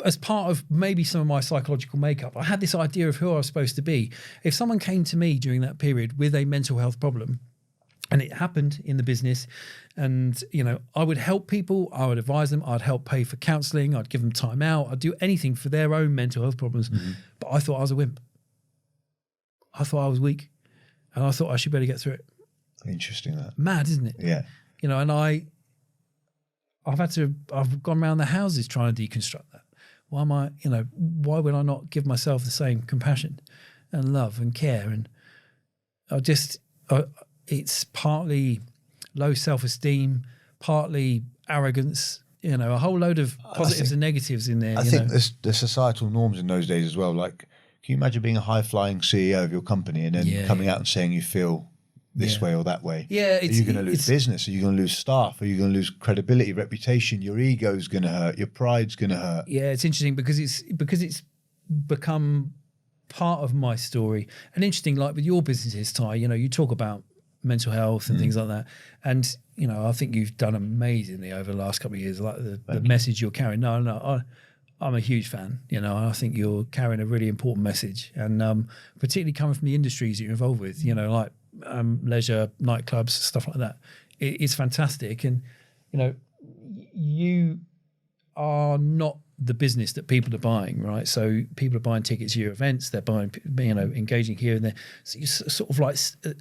as part of maybe some of my psychological makeup, I had this idea of who I was supposed to be. If someone came to me during that period with a mental health problem, and it happened in the business, and, you know, I would help people, I would advise them, I'd help pay for counselling, I'd give them time out, I'd do anything for their own mental health problems. But I thought I was a wimp. I thought I was weak, and I thought I should better get through it. Interesting, that. Mad, isn't it? Yeah. You know, and I've gone around the houses trying to deconstruct that. Why would I not give myself the same compassion and love and care? And it's partly low self-esteem, partly arrogance, you know, a whole load of positives and negatives in there. I think the societal norms in those days as well. Like, can you imagine being a high-flying CEO of your company and then coming out and saying you feel this way or that way? Yeah, are you going to lose business? Are you going to lose staff? Are you going to lose credibility, reputation? Your ego's going to hurt. Your pride's going to hurt. Yeah, it's interesting because it's become part of my story. And interesting, like with your businesses, Ty, you know, you talk about mental health and things like that. And, you know, I think you've done amazingly over the last couple of years, like the message you're carrying. I'm a huge fan, you know. I think you're carrying a really important message, and particularly coming from the industries that you're involved with, you know, like leisure, nightclubs, stuff like that. It's fantastic. And, you know, you are not the business that people are buying, right? So people are buying tickets to your events, they're buying, you know, engaging here and there. So you sort of like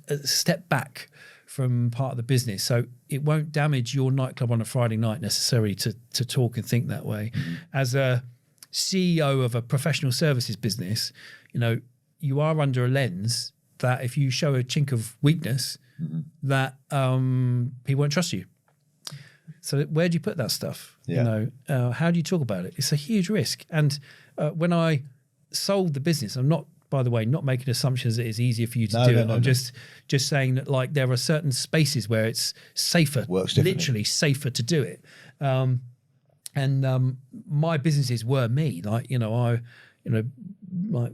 a step back from part of the business. So it won't damage your nightclub on a Friday night necessarily to talk and think that way. As a CEO of a professional services business, you know, you are under a lens that if you show a chink of weakness, that people won't trust you. So where do you put that stuff? You know, how do you talk about it? It's a huge risk. And when I sold the business, I'm not, by the way, not making assumptions that it's easier for you to do it. I'm just saying that, like, there are certain spaces where it's safer, literally safer to do it. And my businesses were me. Like, you know, like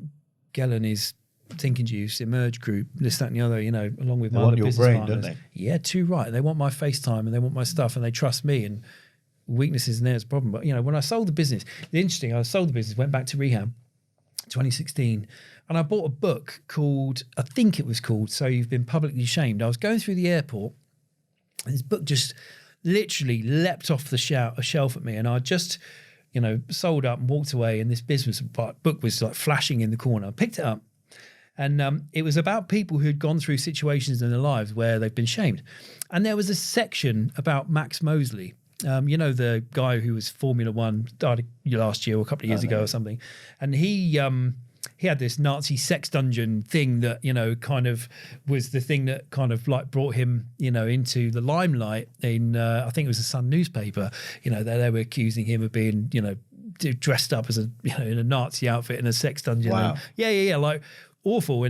Gellan is Thinking Juice, Emerge Group, this, that, and the other, you know, along with my other business partners. Don't they? Yeah, too right. They want my FaceTime and they want my stuff and they trust me, and weaknesses in there is a problem. But, you know, when I sold the business, I sold the business, went back to rehab, 2016, and I bought a book called, I think it was called, So You've Been Publicly Shamed. I was going through the airport and this book just literally leapt off the shelf at me, and I just, you know, sold up and walked away, and this business book was like flashing in the corner. I picked it up. And it was about people who'd gone through situations in their lives where they've been shamed. And there was a section about Max Mosley, you know, the guy who was Formula One, died last year or a couple of years ago or something. And he had this Nazi sex dungeon thing that, you know, kind of was the thing that kind of like brought him, you know, into the limelight in, I think it was the Sun newspaper. You know, they were accusing him of being, you know, dressed up as a, you know, in a Nazi outfit in a sex dungeon. Wow. And like, awful.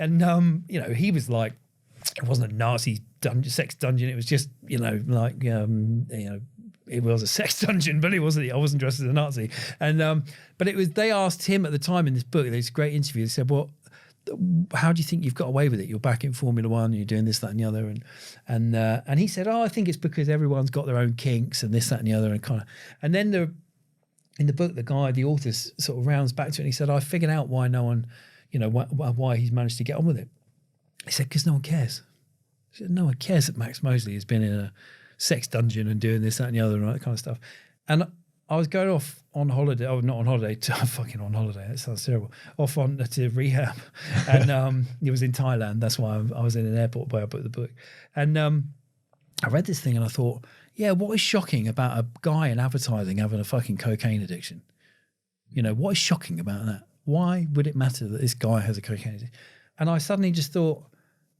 And you know, he was like, it wasn't a Nazi sex dungeon, it was just, you know, like you know, it was a sex dungeon, but I wasn't dressed as a Nazi. And but it was, they asked him at the time in this book, this great interview, they said, well, how do you think you've got away with it? You're back in Formula One, you're doing this, that, and the other. And he said, oh, I think it's because everyone's got their own kinks and this, that, and the other, and then in the book, the author sort of rounds back to it and he said, I figured out why no one, you know, why he's managed to get on with it. He said, because no one cares. He said, no one cares that Max Mosley has been in a sex dungeon and doing this, that, and the other, and all that kind of stuff. And I was going off on holiday, not on holiday, fucking on holiday, that sounds terrible, off on to rehab. And it was in Thailand. That's why I was in an airport where I put the book. And I read this thing and I thought, yeah, what is shocking about a guy in advertising having a fucking cocaine addiction? You know, what is shocking about that? Why would it matter that this guy has a cocaine addiction? And I suddenly just thought,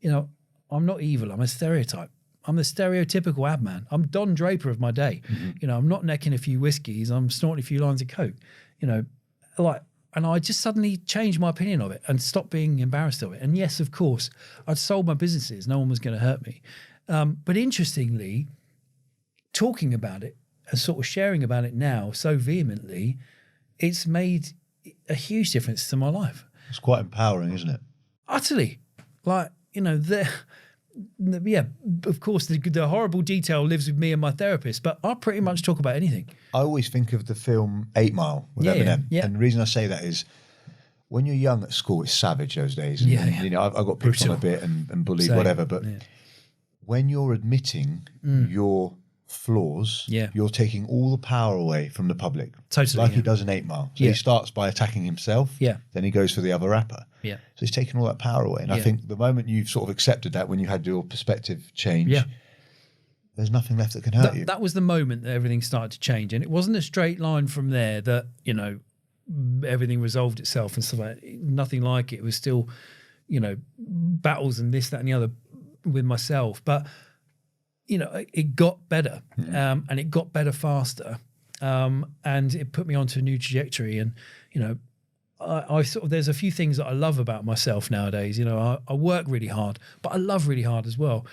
you know, I'm not evil. I'm a stereotype. I'm the stereotypical ad man. I'm Don Draper of my day. You know, I'm not necking a few whiskeys. I'm snorting a few lines of coke. You know, like, and I just suddenly changed my opinion of it and stopped being embarrassed of it. And yes, of course, I'd sold my businesses. No one was going to hurt me. But interestingly, talking about it and sort of sharing about it now so vehemently, it's made a huge difference to my life. It's quite empowering, isn't it? Utterly. Like, you know, yeah, of course, the horrible detail lives with me and my therapist, but I pretty much talk about anything. I always think of the film 8 Mile with Eminem. Yeah. And the reason I say that is when you're young at school, it's savage those days. And, you know, I got picked on a bit and bullied, whatever, but when you're admitting your flaws, you're taking all the power away from the public. Totally. Like he does in 8 Mile. So he starts by attacking himself, then he goes for the other rapper. So he's taking all that power away. And I think the moment you've sort of accepted that, when you had your perspective change, there's nothing left that can hurt you. That was the moment that everything started to change. And it wasn't a straight line from there that, you know, everything resolved itself and stuff like that. Nothing like it. It was still, you know, battles and this, that, and the other with myself. But you know, it got better, and it got better faster, and it put me onto a new trajectory. And you know, I sort of, there's a few things that I love about myself nowadays. You know, I work really hard, but I love really hard as well.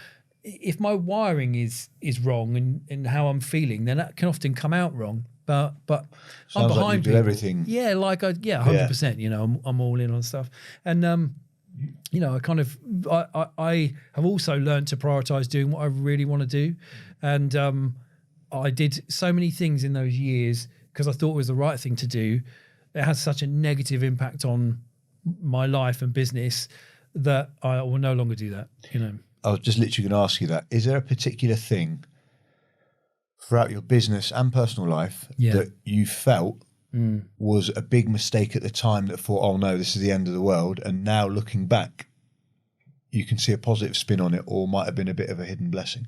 If my wiring is wrong and how I'm feeling, then that can often come out wrong. Sounds but I'm like you behind do people. everything. Yeah, 100%. You know, I'm all in on stuff, and you know, I have also learned to prioritize doing what I really want to do, and I did so many things in those years because I thought it was the right thing to do. It has such a negative impact on my life and business that I will no longer do that. You know, I was just literally going to ask you that. Is there a particular thing throughout your business and personal life that you felt was a big mistake at the time that thought, oh no, this is the end of the world, and now looking back you can see a positive spin on it, or might have been a bit of a hidden blessing?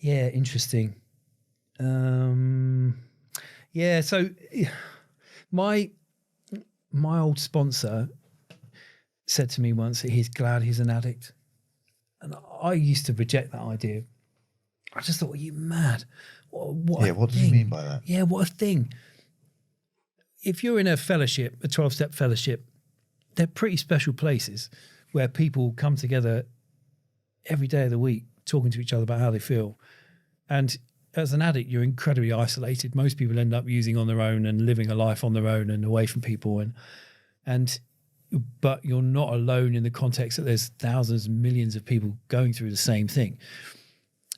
Yeah, interesting. Yeah, so my old sponsor said to me once that he's glad he's an addict, and I used to reject that idea. I just thought, are you mad? What does he mean by that? Yeah, what a thing. If you're in a fellowship, a 12-step fellowship, they're pretty special places where people come together every day of the week talking to each other about how they feel. And as an addict, you're incredibly isolated. Most people end up using on their own and living a life on their own and away from people. But you're not alone in the context that there's thousands and millions of people going through the same thing.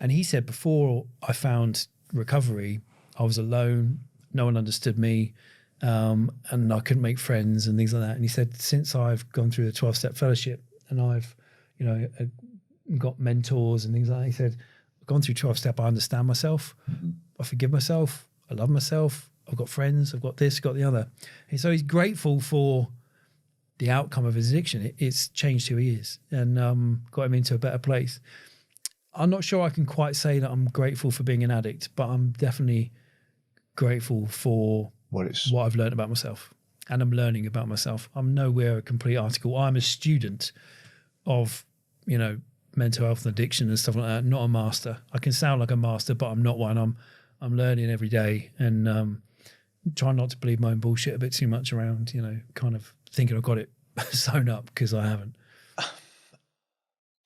And he said, before I found recovery, I was alone. No one understood me. And I couldn't make friends and things like that. And he said, since I've gone through the 12-step fellowship and I've, you know, got mentors and things like that, he said, I've gone through 12-step, I understand myself. I forgive myself. I love myself. I've got friends. I've got this, got the other. And so he's grateful for the outcome of his addiction. It's changed who he is and got him into a better place. I'm not sure I can quite say that I'm grateful for being an addict, but I'm definitely grateful for what I've learned about myself, and I'm learning about myself. I'm nowhere a complete article. I'm a student of, you know, mental health and addiction and stuff like that, not a master. I can sound like a master, but I'm not one. I'm learning every day and trying not to believe my own bullshit a bit too much around, you know, kind of thinking I've got it sewn up because I haven't.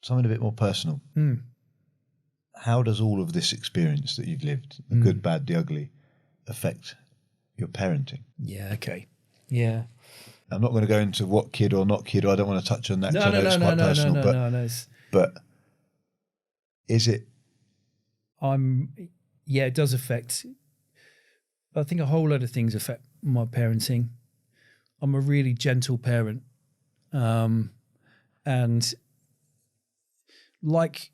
Something a bit more personal. How does all of this experience that you've lived, the good, bad, the ugly, affect your parenting? Yeah, okay. Yeah. I'm not going to go into what kid or not kid, or I don't want to touch on that because I know it's quite personal. But is it? Yeah, it does affect. I think a whole lot of things affect my parenting. I'm a really gentle parent. And like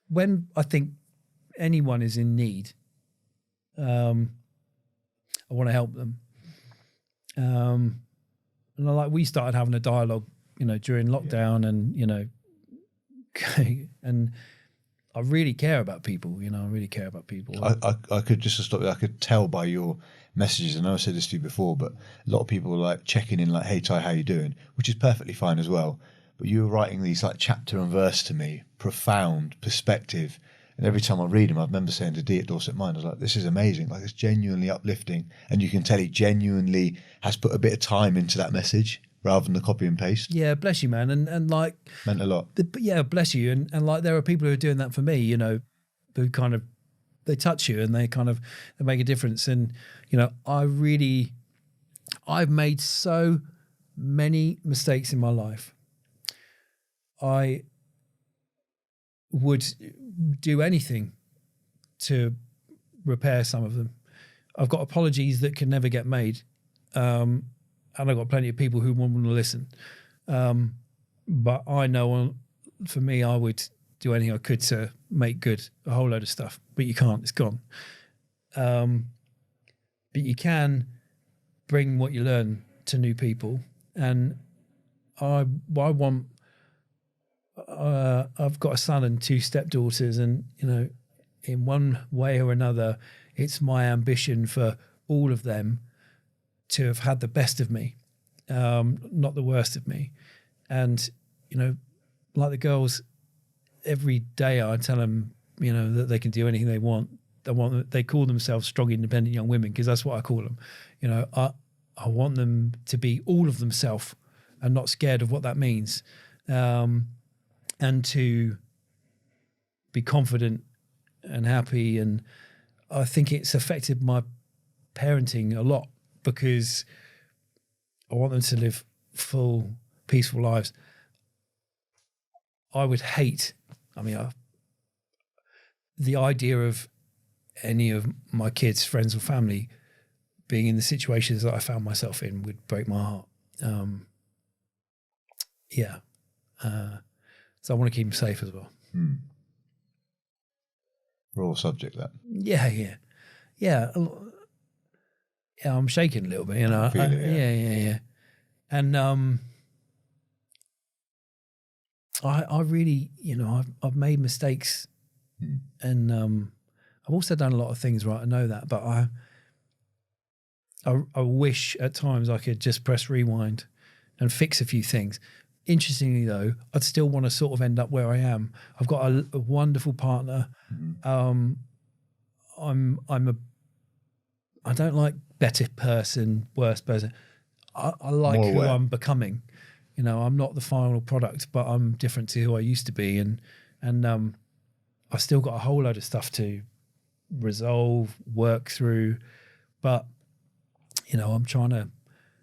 when I think anyone is in need, I want to help them. And we started having a dialogue, you know, during lockdown and, you know, and I really care about people, you know, I really care about people. I could just stop you. I could tell by your messages, and I know I said this to you before, but a lot of people were like checking in like, hey Ty, how you doing? Which is perfectly fine as well. But you were writing these like chapter and verse to me, profound perspective. And every time I read them, I remember saying to Dee at Dorset Mind, I was like, this is amazing. Like, it's genuinely uplifting. And you can tell he genuinely has put a bit of time into that message rather than the copy and paste. Yeah, bless you, man. And like... Meant a lot. Yeah, bless you. And like, there are people who are doing that for me, you know, who kind of, they touch you and they kind of, they make a difference. And, you know, I've made so many mistakes in my life. I would do anything to repair some of them. I've got apologies that can never get made. And I've got plenty of people who want to listen. But I know for me, I would do anything I could to make good a whole load of stuff, but you can't, it's gone. But you can bring what you learn to new people. And I want, I've got a son and 2 stepdaughters, and, you know, in one way or another, it's my ambition for all of them to have had the best of me, not the worst of me. And, you know, like the girls, every day I tell them, you know, that they can do anything they want. They call themselves strong, independent young women, because that's what I call them. You know, I want them to be all of themselves and not scared of what that means. And to be confident and happy. And I think it's affected my parenting a lot because I want them to live full, peaceful lives. I would hate, the idea of any of my kids, friends or family being in the situations that I found myself in would break my heart. So I want to keep them safe as well. Raw subject, that. Yeah. I'm shaking a little bit, I feel it, yeah. And I really, I've made mistakes, and I've also done a lot of things right. I know that, but I wish at times I could just press rewind and fix a few things. Interestingly, though, I'd still want to sort of end up where I am. I've got a wonderful partner. I don't like better person, worse person. I like who I'm becoming. I'm not the final product, but I'm different to who I used to be, and I've still got a whole load of stuff to resolve, work through, but I'm trying to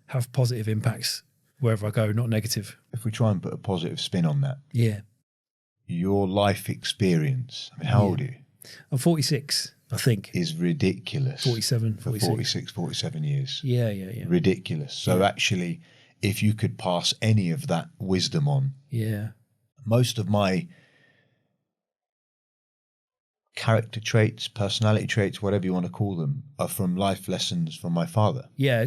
have positive impacts wherever I go, not negative. If we try and put a positive spin on that. Yeah. Your life experience, how old are you? I'm 46, I think. Is ridiculous. 47, 46. 46, 47 years. Yeah. Ridiculous. So actually, if you could pass any of that wisdom on. Yeah. Most of my character traits, personality traits, whatever you want to call them, are from life lessons from my father. Yeah.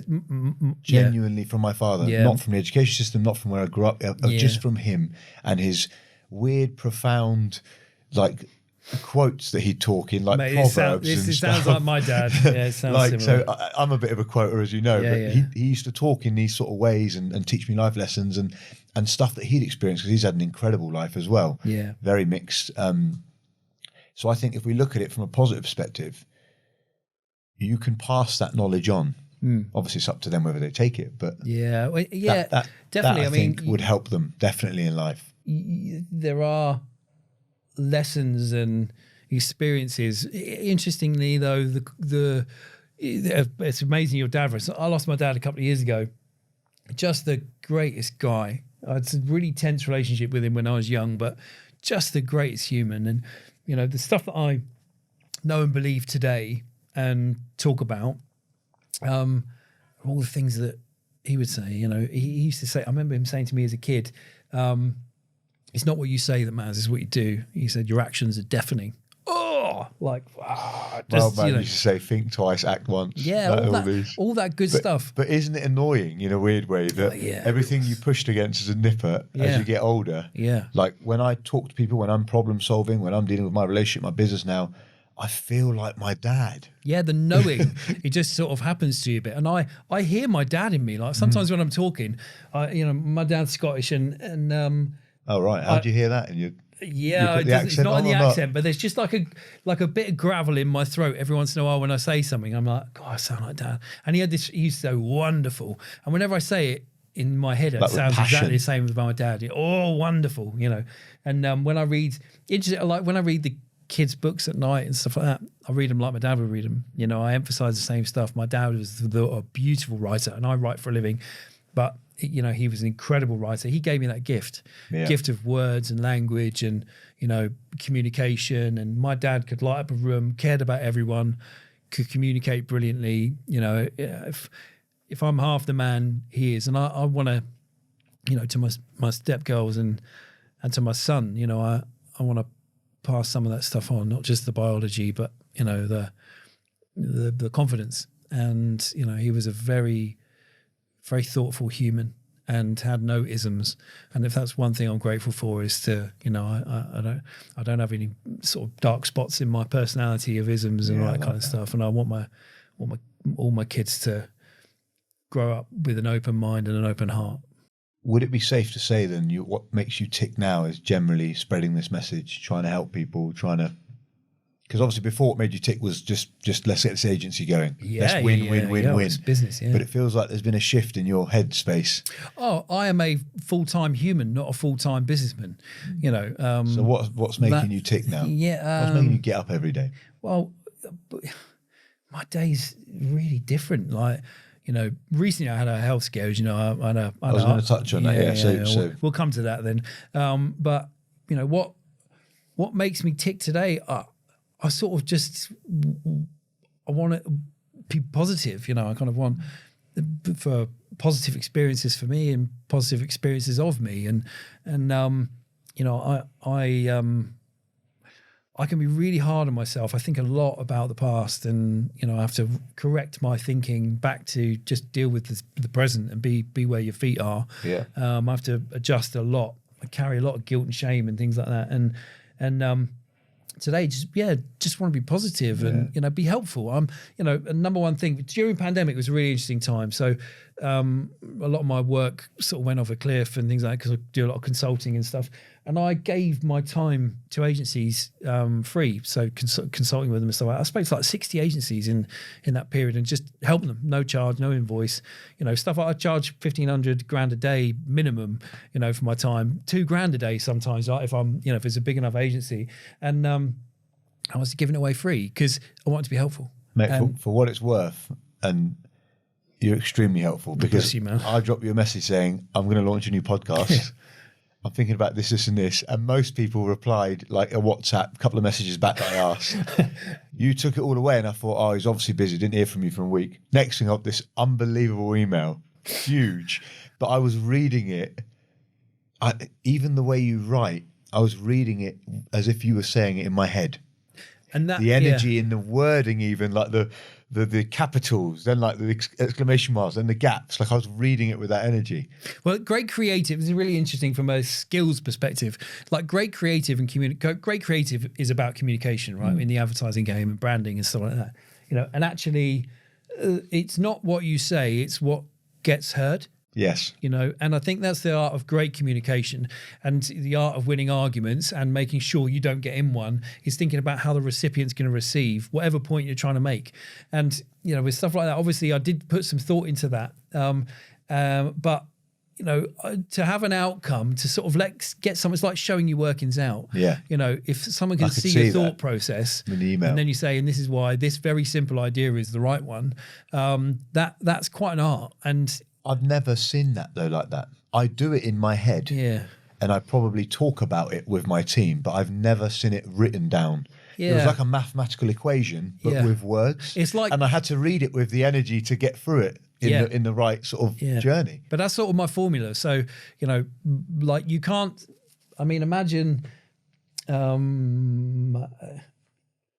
Genuinely from my father. Yeah. Not from the education system, not from where I grew up, just from him and his weird, profound, quotes that he'd talk in, proverbs and it stuff. Sounds like my dad. Yeah, it sounds similar. So I'm a bit of a quoter, as you know, but he used to talk in these sort of ways and teach me life lessons and stuff that he'd experienced, because he's had an incredible life as well. Yeah. Very mixed. So I think if we look at it from a positive perspective, you can pass that knowledge on. Obviously, it's up to them whether they take it, but definitely. That I think would help them definitely in life. There are lessons and experiences. Interestingly, though, it's amazing your dad. I lost my dad a couple of years ago. Just the greatest guy. I had a really tense relationship with him when I was young, but just the greatest human. And the stuff that I know and believe today and talk about, all the things that he would say. He used to say, I remember him saying to me as a kid, it's not what you say that matters, it's what you do. He said, your actions are deafening. You used to say, think twice, act once. Yeah, all that good stuff. But isn't it annoying in a weird way that everything you pushed against as a nipper as you get older? Yeah. Like when I talk to people, when I'm problem solving, when I'm dealing with my relationship, my business now, I feel like my dad. Yeah, the knowing, it just sort of happens to you a bit. And I hear my dad in me. Like sometimes when I'm talking, my dad's Scottish and oh right, how do you hear that? And it's not in the accent, but there's just like a bit of gravel in my throat every once in a while when I say something. I'm like, God, I sound like Dad. And he used to say wonderful. And whenever I say it in my head, it sounds exactly the same as my dad. Oh, wonderful, And when I read the kids' books at night and stuff like that, I read them like my dad would read them. I emphasize the same stuff. My dad was a beautiful writer, and I write for a living, but he was an incredible writer. He gave me that gift of words and language and, communication. And my dad could light up a room, cared about everyone, could communicate brilliantly. If I'm half the man he is, and I want to, to my stepgirls and to my son, I want to pass some of that stuff on, not just the biology, but, the confidence. And, he was a very, very thoughtful human and had no isms. And if that's one thing I'm grateful for is to, I don't have any sort of dark spots in my personality of isms and all that kind of stuff. And I want all my kids to grow up with an open mind and an open heart. Would it be safe to say then what makes you tick now is generally spreading this message, trying to help people, because obviously before what made you tick was just let's get this agency going. Let's win. It's business, But it feels like there's been a shift in your headspace. Oh, I am a full-time human, not a full-time businessman. So what's making you tick now? Yeah. What's making you get up every day? Well, my days really different. Like, you know, recently I had a health scare. You know, I was going to touch on that. Yeah. So we'll come to that then. But you know what makes me tick today? I sort of just I want to be positive. You know, I kind of want for positive experiences for me and positive experiences of me, and you know, I can be really hard on myself. I think a lot about the past, and you know, I have to correct my thinking back to just deal with the present and be where your feet are. Yeah. I have to adjust a lot. I carry a lot of guilt and shame and things like that. And today, just want to be positive and you know, be helpful. You know, a number one thing during pandemic was a really interesting time. So a lot of my work sort of went off a cliff and things like that because I do a lot of consulting and stuff. And I gave my time to agencies free, so consulting with them and stuff. I spoke to like 60 agencies in that period and just helping them, no charge, no invoice. You know, stuff like I charge $1,500 a day minimum, you know, for my time, $2,000 a day sometimes, like if I'm, you know, if it's a big enough agency. And I was giving it away free because I wanted to be helpful. Mate, for what it's worth, and you're extremely helpful because I dropped you a message saying, I'm going to launch a new podcast. I'm thinking about this, and this. And most people replied like a WhatsApp, a couple of messages back that I asked. You took it all away and I thought, oh, he's obviously busy. Didn't hear from you for a week. Next thing up, this unbelievable email, huge. But I was reading it. Even the way you write, I was reading it as if you were saying it in my head. And that, the energy in the wording, even like the capitals, then like the exclamation marks, then the gaps. Like I was reading it with that energy. Well, great creative is really interesting from a skills perspective. Like great creative is about communication, right? In the advertising game and branding and stuff like that. You know, and actually, it's not what you say; it's what gets heard. Yes. You know, and I think that's the art of great communication, and the art of winning arguments and making sure you don't get in one is thinking about how the recipient's going to receive whatever point you're trying to make. And, you know, with stuff like that, obviously I did put some thought into that. But, you know, to have an outcome, to sort of get someone, it's like showing your workings out. Yeah. You know, if someone can see your thought process in the email, and then you say, and this is why this very simple idea is the right one, that's quite an art. And I've never seen that though like that. I do it in my head. Yeah. And I probably talk about it with my team, but I've never seen it written down. Yeah. It was like a mathematical equation, but with words. It's like, and I had to read it with the energy to get through it in the right sort of journey. But that's sort of my formula. So, you know, like you can't, I mean, imagine, well,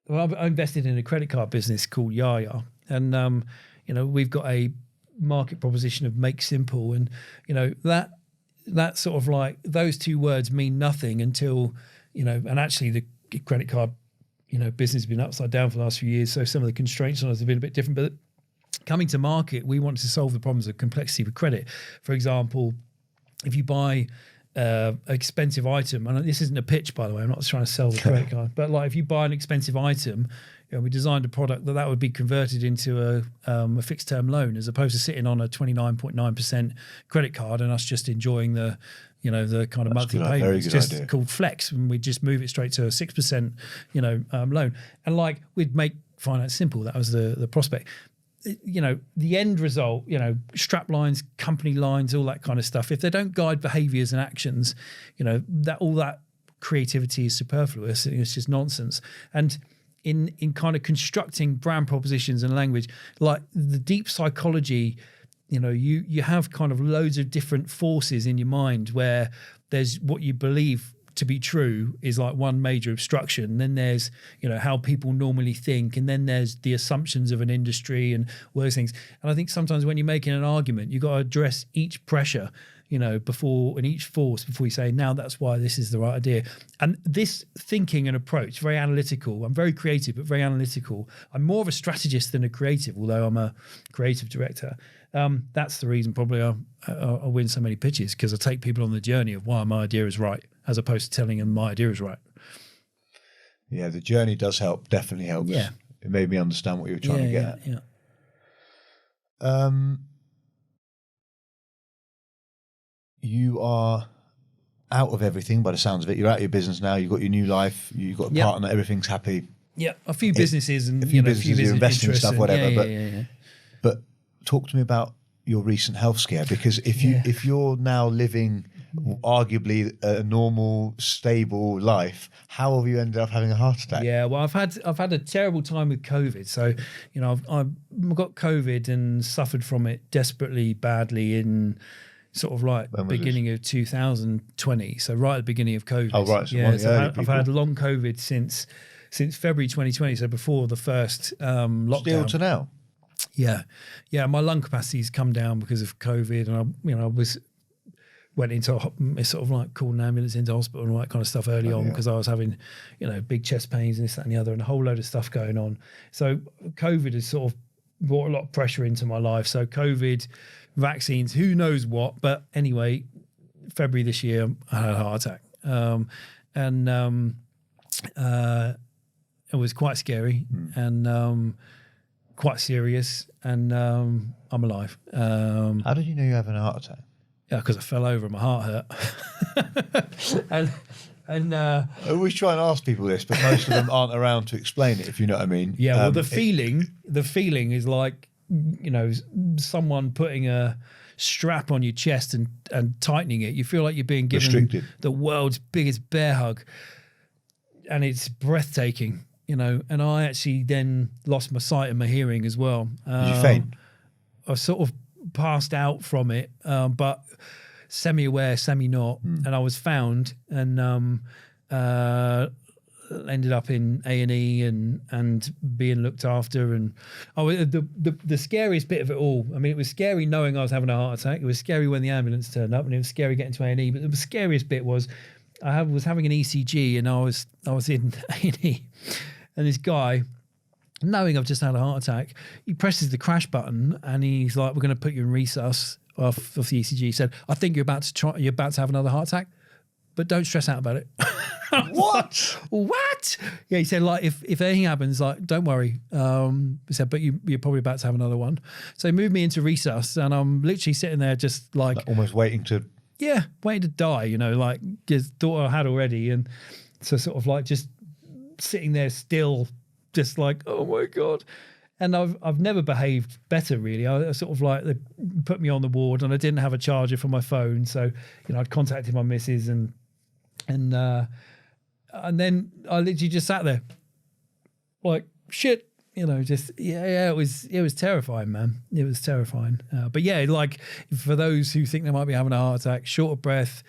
I invested in a credit card business called Yaya. And, you know, we've got a market proposition of make simple, and you know that sort of like those two words mean nothing until, you know, and actually the credit card, you know, business has been upside down for the last few years, so some of the constraints on us have been a bit different. But coming to market, we wanted to solve the problems of complexity with credit. For example, if you buy expensive item, and this isn't a pitch, by the way, I'm not trying to sell the credit card, but like if you buy an expensive item, you know, we designed a product that would be converted into a fixed term loan, as opposed to sitting on a 29.9% credit card and us just enjoying the, you know, the kind of monthly payment. It's just idea. Called Flex, and we just move it straight to a 6%, you know, loan. And like we'd make finance simple. That was the prospect. You know, the end result, you know, strap lines, company lines, all that kind of stuff. If they don't guide behaviors and actions, you know, that all that creativity is superfluous. It's just nonsense. And in kind of constructing brand propositions and language, like the deep psychology, you know, you have kind of loads of different forces in your mind where there's what you believe to be true is like one major obstruction. Then there's, you know, how people normally think. And then there's the assumptions of an industry and all those things. And I think sometimes when you're making an argument, you've got to address each pressure, you know, and each force before you say, now that's why this is the right idea. And this thinking and approach, very analytical. I'm very creative, but very analytical. I'm more of a strategist than a creative, although I'm a creative director. That's the reason probably I win so many pitches, because I take people on the journey of why my idea is right, as opposed to telling them my idea is right. Yeah, the journey does help, definitely helps. Yeah. It made me understand what you were trying to get at. Yeah. You are out of everything by the sounds of it. You're out of your business now. You've got your new life. You've got a partner. Everything's happy. Yeah, a few businesses and a few businesses, you're investing in stuff, whatever. Yeah. But talk to me about your recent health scare, because if you're now living arguably a normal, stable life, how have you ended up having a heart attack? Yeah, well, I've had a terrible time with COVID. So, you know, I've got COVID and suffered from it desperately badly in sort of like beginning of 2020. So right at the beginning of COVID. Oh, right. So yeah, so I've had long COVID since February 2020. So before the first lockdown. Still to now. Yeah. My lung capacity's come down because of COVID, and I went into sort of like called an ambulance into hospital and all that kind of stuff early on because I was having, big chest pains and this, that, and the other, and a whole load of stuff going on. So COVID has sort of brought a lot of pressure into my life. So COVID, vaccines, who knows what. But anyway, February this year, I had a heart attack. It was quite scary and quite serious, and I'm alive. How did you know you were having a heart attack? Yeah, because I fell over and my heart hurt. and I always try and ask people this, but most of them aren't around to explain it, if you know what I mean. Yeah, well, the feeling is like, someone putting a strap on your chest and tightening it. You feel like you're being given the world's biggest bear hug, and it's breathtaking, And I actually then lost my sight and my hearing as well. Did you faint? I sort of passed out from it, but semi-aware, semi-not, and I was found and ended up in A&E and being looked after. And the scariest bit of it all, I mean, it was scary knowing I was having a heart attack. It was scary when the ambulance turned up, and it was scary getting to A&E. But the scariest bit was I was having an ECG, and I was in A&E, and this guy, knowing I've just had a heart attack, he presses the crash button and he's like, "We're going to put you in resus off the ECG." He said, "I think you're about to have another heart attack, but don't stress out about it." What? Like, what? Yeah, he said, like, if anything happens, like, don't worry. He said, but you're probably about to have another one. So he moved me into resus, and I'm literally sitting there just like almost waiting to die, like just thought I had already. And so sort of like just sitting there still, just like, oh my God. And I've never behaved better, really. I sort of like, they put me on the ward and I didn't have a charger for my phone. So, I'd contacted my missus and then I literally just sat there like, shit, it was terrifying, man. It was terrifying. But yeah, like for those who think they might be having a heart attack, short of breath,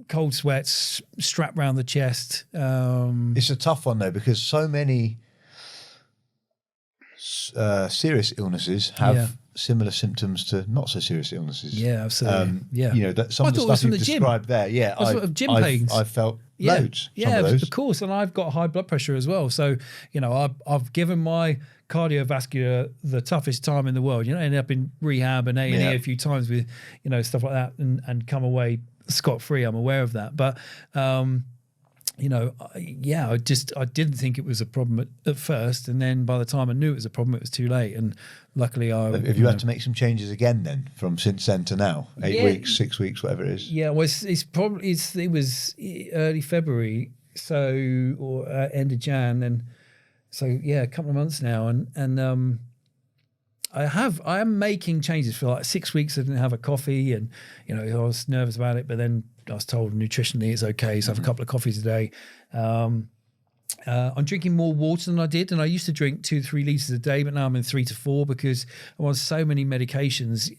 cold sweats, strapped around the chest. It's a tough one though, because so many serious illnesses have similar symptoms to not so serious illnesses. Yeah, absolutely. That some of the stuff you've described there. Yeah, gym pains. I've felt loads. Yeah, of course, and I've got high blood pressure as well. So I've given my cardiovascular the toughest time in the world. Ended up in rehab and A&E a few times with stuff like that, and come away scot-free. I'm aware of that, but I didn't think it was a problem at first, and then by the time I knew it was a problem, it was too late. And luckily, have you had to make some changes again then, from since then to now? 8 weeks, 6 weeks, whatever it is. Yeah, well, it was early February, or end of Jan, and so a couple of months now, and I am making changes. For like 6 weeks, I didn't have a coffee, and I was nervous about it, but then I was told nutritionally it's okay, so have a couple of coffees a day. I'm drinking more water than I did, and I used to drink 2 to 3 liters a day, but now I'm in 3 to 4 because I'm on so many medications.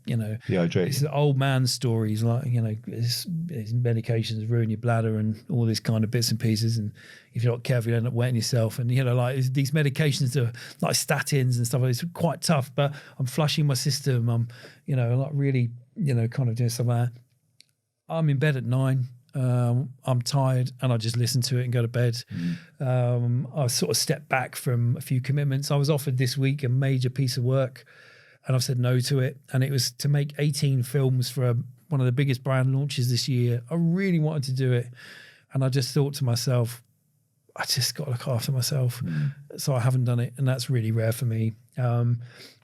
It's the old man stories, like these medications ruin your bladder and all this kind of bits and pieces, and if you're not careful, you end up wetting yourself. And like these medications are like statins and stuff. It's quite tough, but I'm flushing my system. I'm like really kind of doing stuff like that. I'm in bed at 9. I'm tired, and I just listen to it and go to bed. I sort of stepped back from a few commitments. I was offered this week a major piece of work, and I've said no to it. And it was to make 18 films for one of the biggest brand launches this year. I really wanted to do it, and I just thought to myself, I just got to look after myself. So I haven't done it, and that's really rare for me.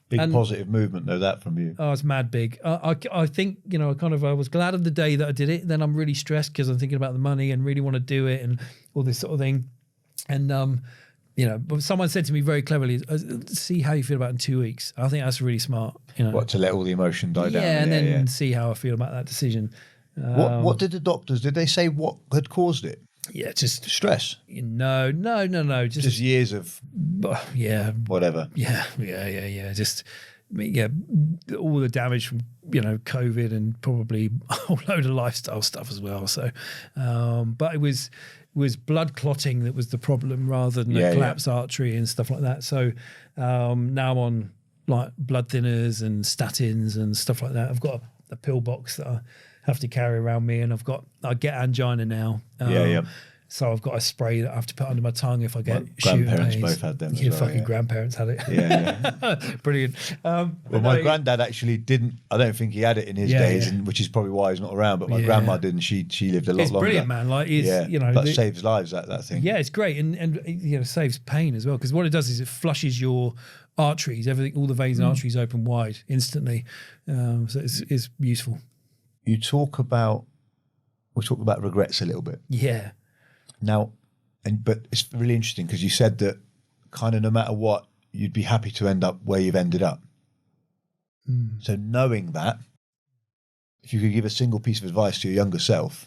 Big positive movement though, that from you. Oh, it's mad big. I think, I was glad of the day that I did it. Then I'm really stressed because I'm thinking about the money and really want to do it and all this sort of thing. And but someone said to me very cleverly, see how you feel about it in 2 weeks. I think that's really smart. What, to let all the emotion die down? And then see how I feel about that decision. What did the doctors, did they say what had caused it? Yeah, just stress. No. Just years of whatever. Yeah. Just all the damage from COVID and probably a whole load of lifestyle stuff as well. So, but it was blood clotting that was the problem rather than a collapsed artery and stuff like that. So now I'm on like blood thinners and statins and stuff like that. I've got a pill box that I have to carry around me, and I get angina now. So I've got a spray that I have to put under my tongue if I get shooting pains. Grandparents both had them. Your fucking grandparents had it. Yeah. Brilliant. My granddad actually didn't. I don't think he had it in his days, and which is probably why he's not around. But my grandma did, and she lived a lot longer. It's brilliant, man. Like, that saves lives. That thing. Yeah, it's great, and saves pain as well, because what it does is it flushes your arteries, everything, all the veins and arteries open wide instantly. So it's useful. We talk about regrets a little bit. Yeah. Now, but it's really interesting because you said that kind of no matter what, you'd be happy to end up where you've ended up. So knowing that, if you could give a single piece of advice to your younger self,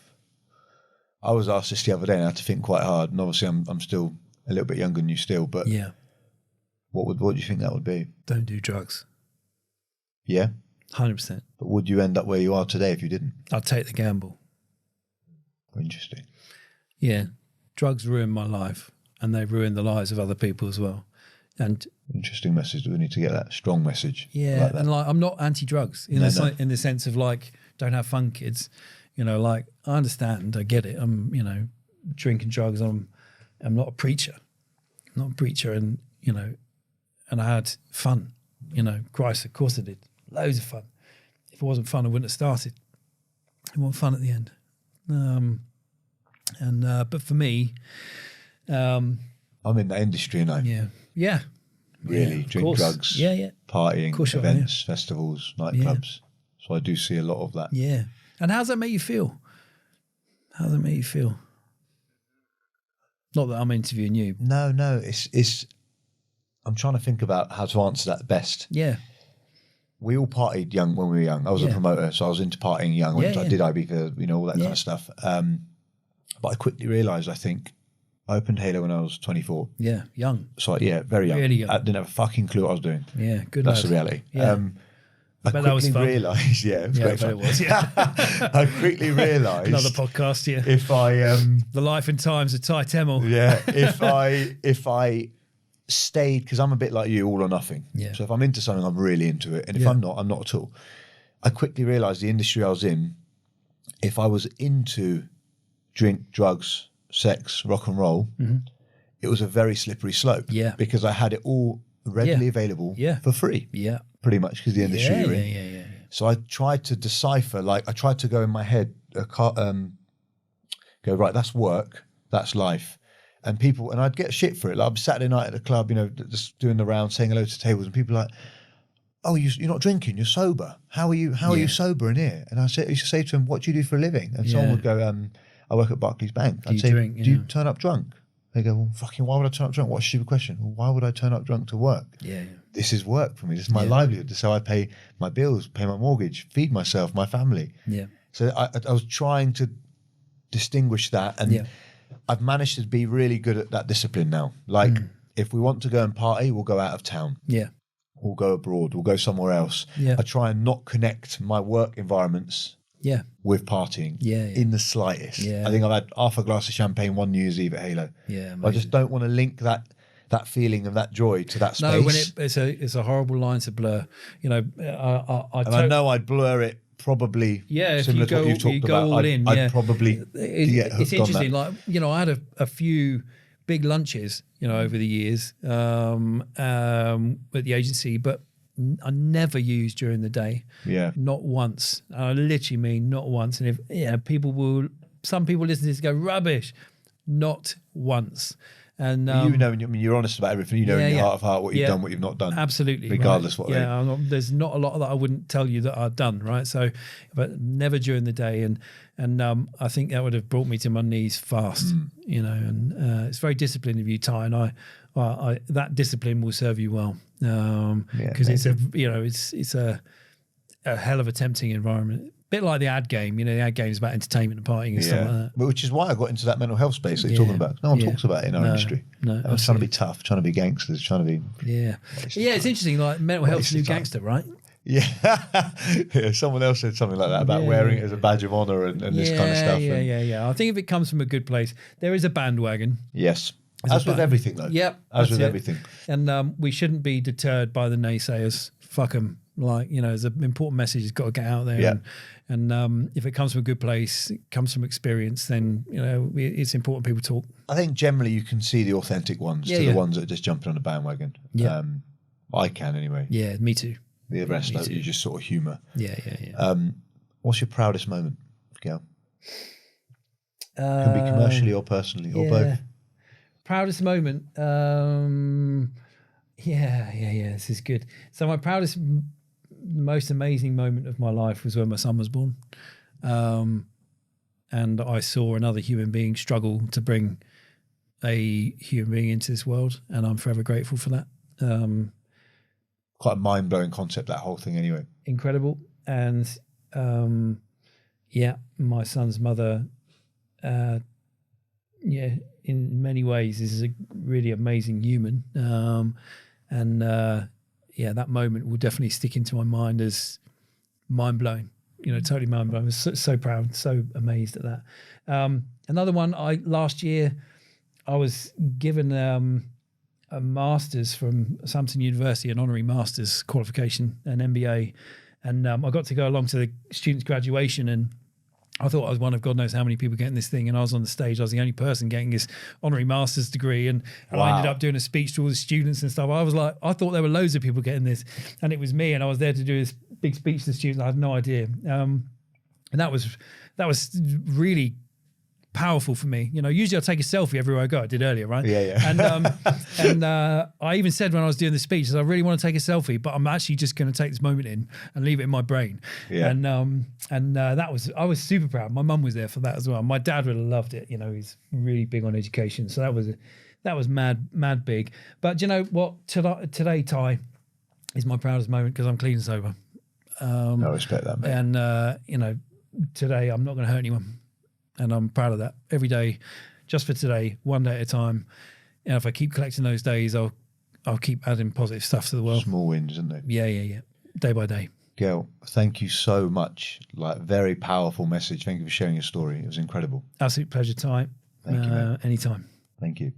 I was asked this the other day and I had to think quite hard. And obviously I'm still a little bit younger than you still, but what do you think that would be? Don't do drugs. Yeah? 100%. But would you end up where you are today if you didn't? I'd take the gamble. Interesting. Yeah. Drugs ruined my life, and they ruined the lives of other people as well. And interesting message. We need to get that strong message. Yeah, like that. and like I'm not anti-drugs in the sense of like don't have fun, kids. Like I understand, I get it. I'm drinking drugs. I'm not a preacher. I'm not a preacher, and and I had fun. Christ, of course I did. Loads of fun. If it wasn't fun, I wouldn't have started. It wasn't fun at the end. But for me, I'm in that industry now. Yeah. Really, drink drugs. Partying, events, festivals, nightclubs. So I do see a lot of that. Yeah. And how's that make you feel? Not that I'm interviewing you. No. It's. I'm trying to think about how to answer that best. Yeah. We all partied young when we were young. I was a promoter, so I was into partying young. I did IB for all that kind of stuff. But I quickly realised, I think, I opened Halo when I was 24. Yeah, young. So very young. Really young. I didn't have a fucking clue what I was doing. Yeah, good. That's the reality. Yeah. I quickly realised, it was great fun. It was, I quickly realised another podcast. Yeah. If I the life and times of Ty Temmel. Yeah. If I stayed, because I'm a bit like you, all or nothing. Yeah. So if I'm into something, I'm really into it, and if I'm not at all. I quickly realised the industry I was in. If I was into drink, drugs, sex, rock and roll, it was a very slippery slope. Yeah. Because I had it all readily available for free. Yeah. Pretty much because the industry you're in. Yeah. So I tried to decipher, I tried to go in my head, go, right, that's work, that's life. And I'd get shit for it. Like, I'd be Saturday night at the club, just doing the round, saying hello to tables, and people are like, oh, you're not drinking, you're sober. How are you sober in here? And I used to say to him, what do you do for a living? And someone would go, I work at Barclays Bank. I'd say, do you turn up drunk? They go, well, fucking, why would I turn up drunk? What a stupid question. Well, why would I turn up drunk to work? Yeah. This is work for me. This is my livelihood. This is how I pay my bills, pay my mortgage, feed myself, my family. Yeah. So I was trying to distinguish that, and I've managed to be really good at that discipline now. Like, if we want to go and party, we'll go out of town. Yeah. We'll go abroad. We'll go somewhere else. Yeah. I try and not connect my work environments with partying in the slightest. Yeah. I think I've had half a glass of champagne one New Year's Eve at Halo. Yeah. I just don't want to link that feeling of that joy to that space. No, when it's a horrible line to blur. I know I'd blur it probably. Yeah, if similar you to what you've talked go about. all in. I'd probably it's interesting. Like, I had a few big lunches, over the years at the agency, but I never used during the day. Yeah. Not once. I literally mean not once. And some people listen to this and go, rubbish. Not once. And you're honest about everything. In your heart of heart what you've done, what you've not done. Absolutely. Regardless what. There's not a lot that I wouldn't tell you that I've done, right? So, but never during the day, and I think that would have brought me to my knees fast, and it's very disciplined of you, Ty, and I that discipline will serve you well, because it's a hell of a tempting environment. Bit like the ad game, the ad game is about entertainment and partying and stuff like that. But which is why I got into that mental health space that you're talking about. No one talks about it in our industry. No, I'm trying to be tough, trying to be gangsters, trying to be... It's interesting, like mental health's the new gangster, right? Yeah. Someone else said something like that about wearing it as a badge of honor and this kind of stuff. I think if it comes from a good place, there is a bandwagon. Yes. As with everything, though. Yep. As with everything. And we shouldn't be deterred by the naysayers. Fuck them. Like, there's an important message that's got to get out there. Yeah. And if it comes from a good place, it comes from experience, then, it's important people talk. I think generally you can see the authentic ones the ones that are just jumping on the bandwagon. Yeah. I can anyway. Yeah, me too. The rest of you just sort of humour. Yeah. What's your proudest moment, Gail? Can be commercially or personally or both. Proudest moment. This is good. So my proudest, most amazing moment of my life was when my son was born. And I saw another human being struggle to bring a human being into this world. And I'm forever grateful for that. Quite a mind-blowing concept, that whole thing anyway. Incredible. And my son's mother, in many ways is a really amazing human. That moment will definitely stick into my mind as mind-blowing, totally mind-blowing. I was so proud, so amazed at that. Another one, last year I was given a master's from Southampton University, an honorary master's qualification, an MBA, and I got to go along to the students' graduation, and I thought I was one of God knows how many people getting this thing, and I was on the stage. I was the only person getting this honorary master's degree, and I ended up doing a speech to all the students and stuff. I was like, I thought there were loads of people getting this, and it was me, and I was there to do this big speech to the students. I had no idea, and that was really powerful for me. Usually I take a selfie everywhere I go. I did earlier, right? Yeah. And I even said when I was doing the speech, I really want to take a selfie, but I'm actually just going to take this moment in and leave it in my brain. Yeah. And I was super proud. My mum was there for that as well. My dad would have loved it. He's really big on education, so that was mad big. But you know what? Today, Ty, is my proudest moment because I'm clean and sober. I respect that, mate. And today I'm not going to hurt anyone. And I'm proud of that. Every day, just for today, one day at a time. And if I keep collecting those days, I'll keep adding positive stuff to the world. Small wins, isn't it? Yeah. Day by day. Gail, thank you so much. Very powerful message. Thank you for sharing your story. It was incredible. Absolute pleasure, Ty. Thank you, man. Anytime. Thank you.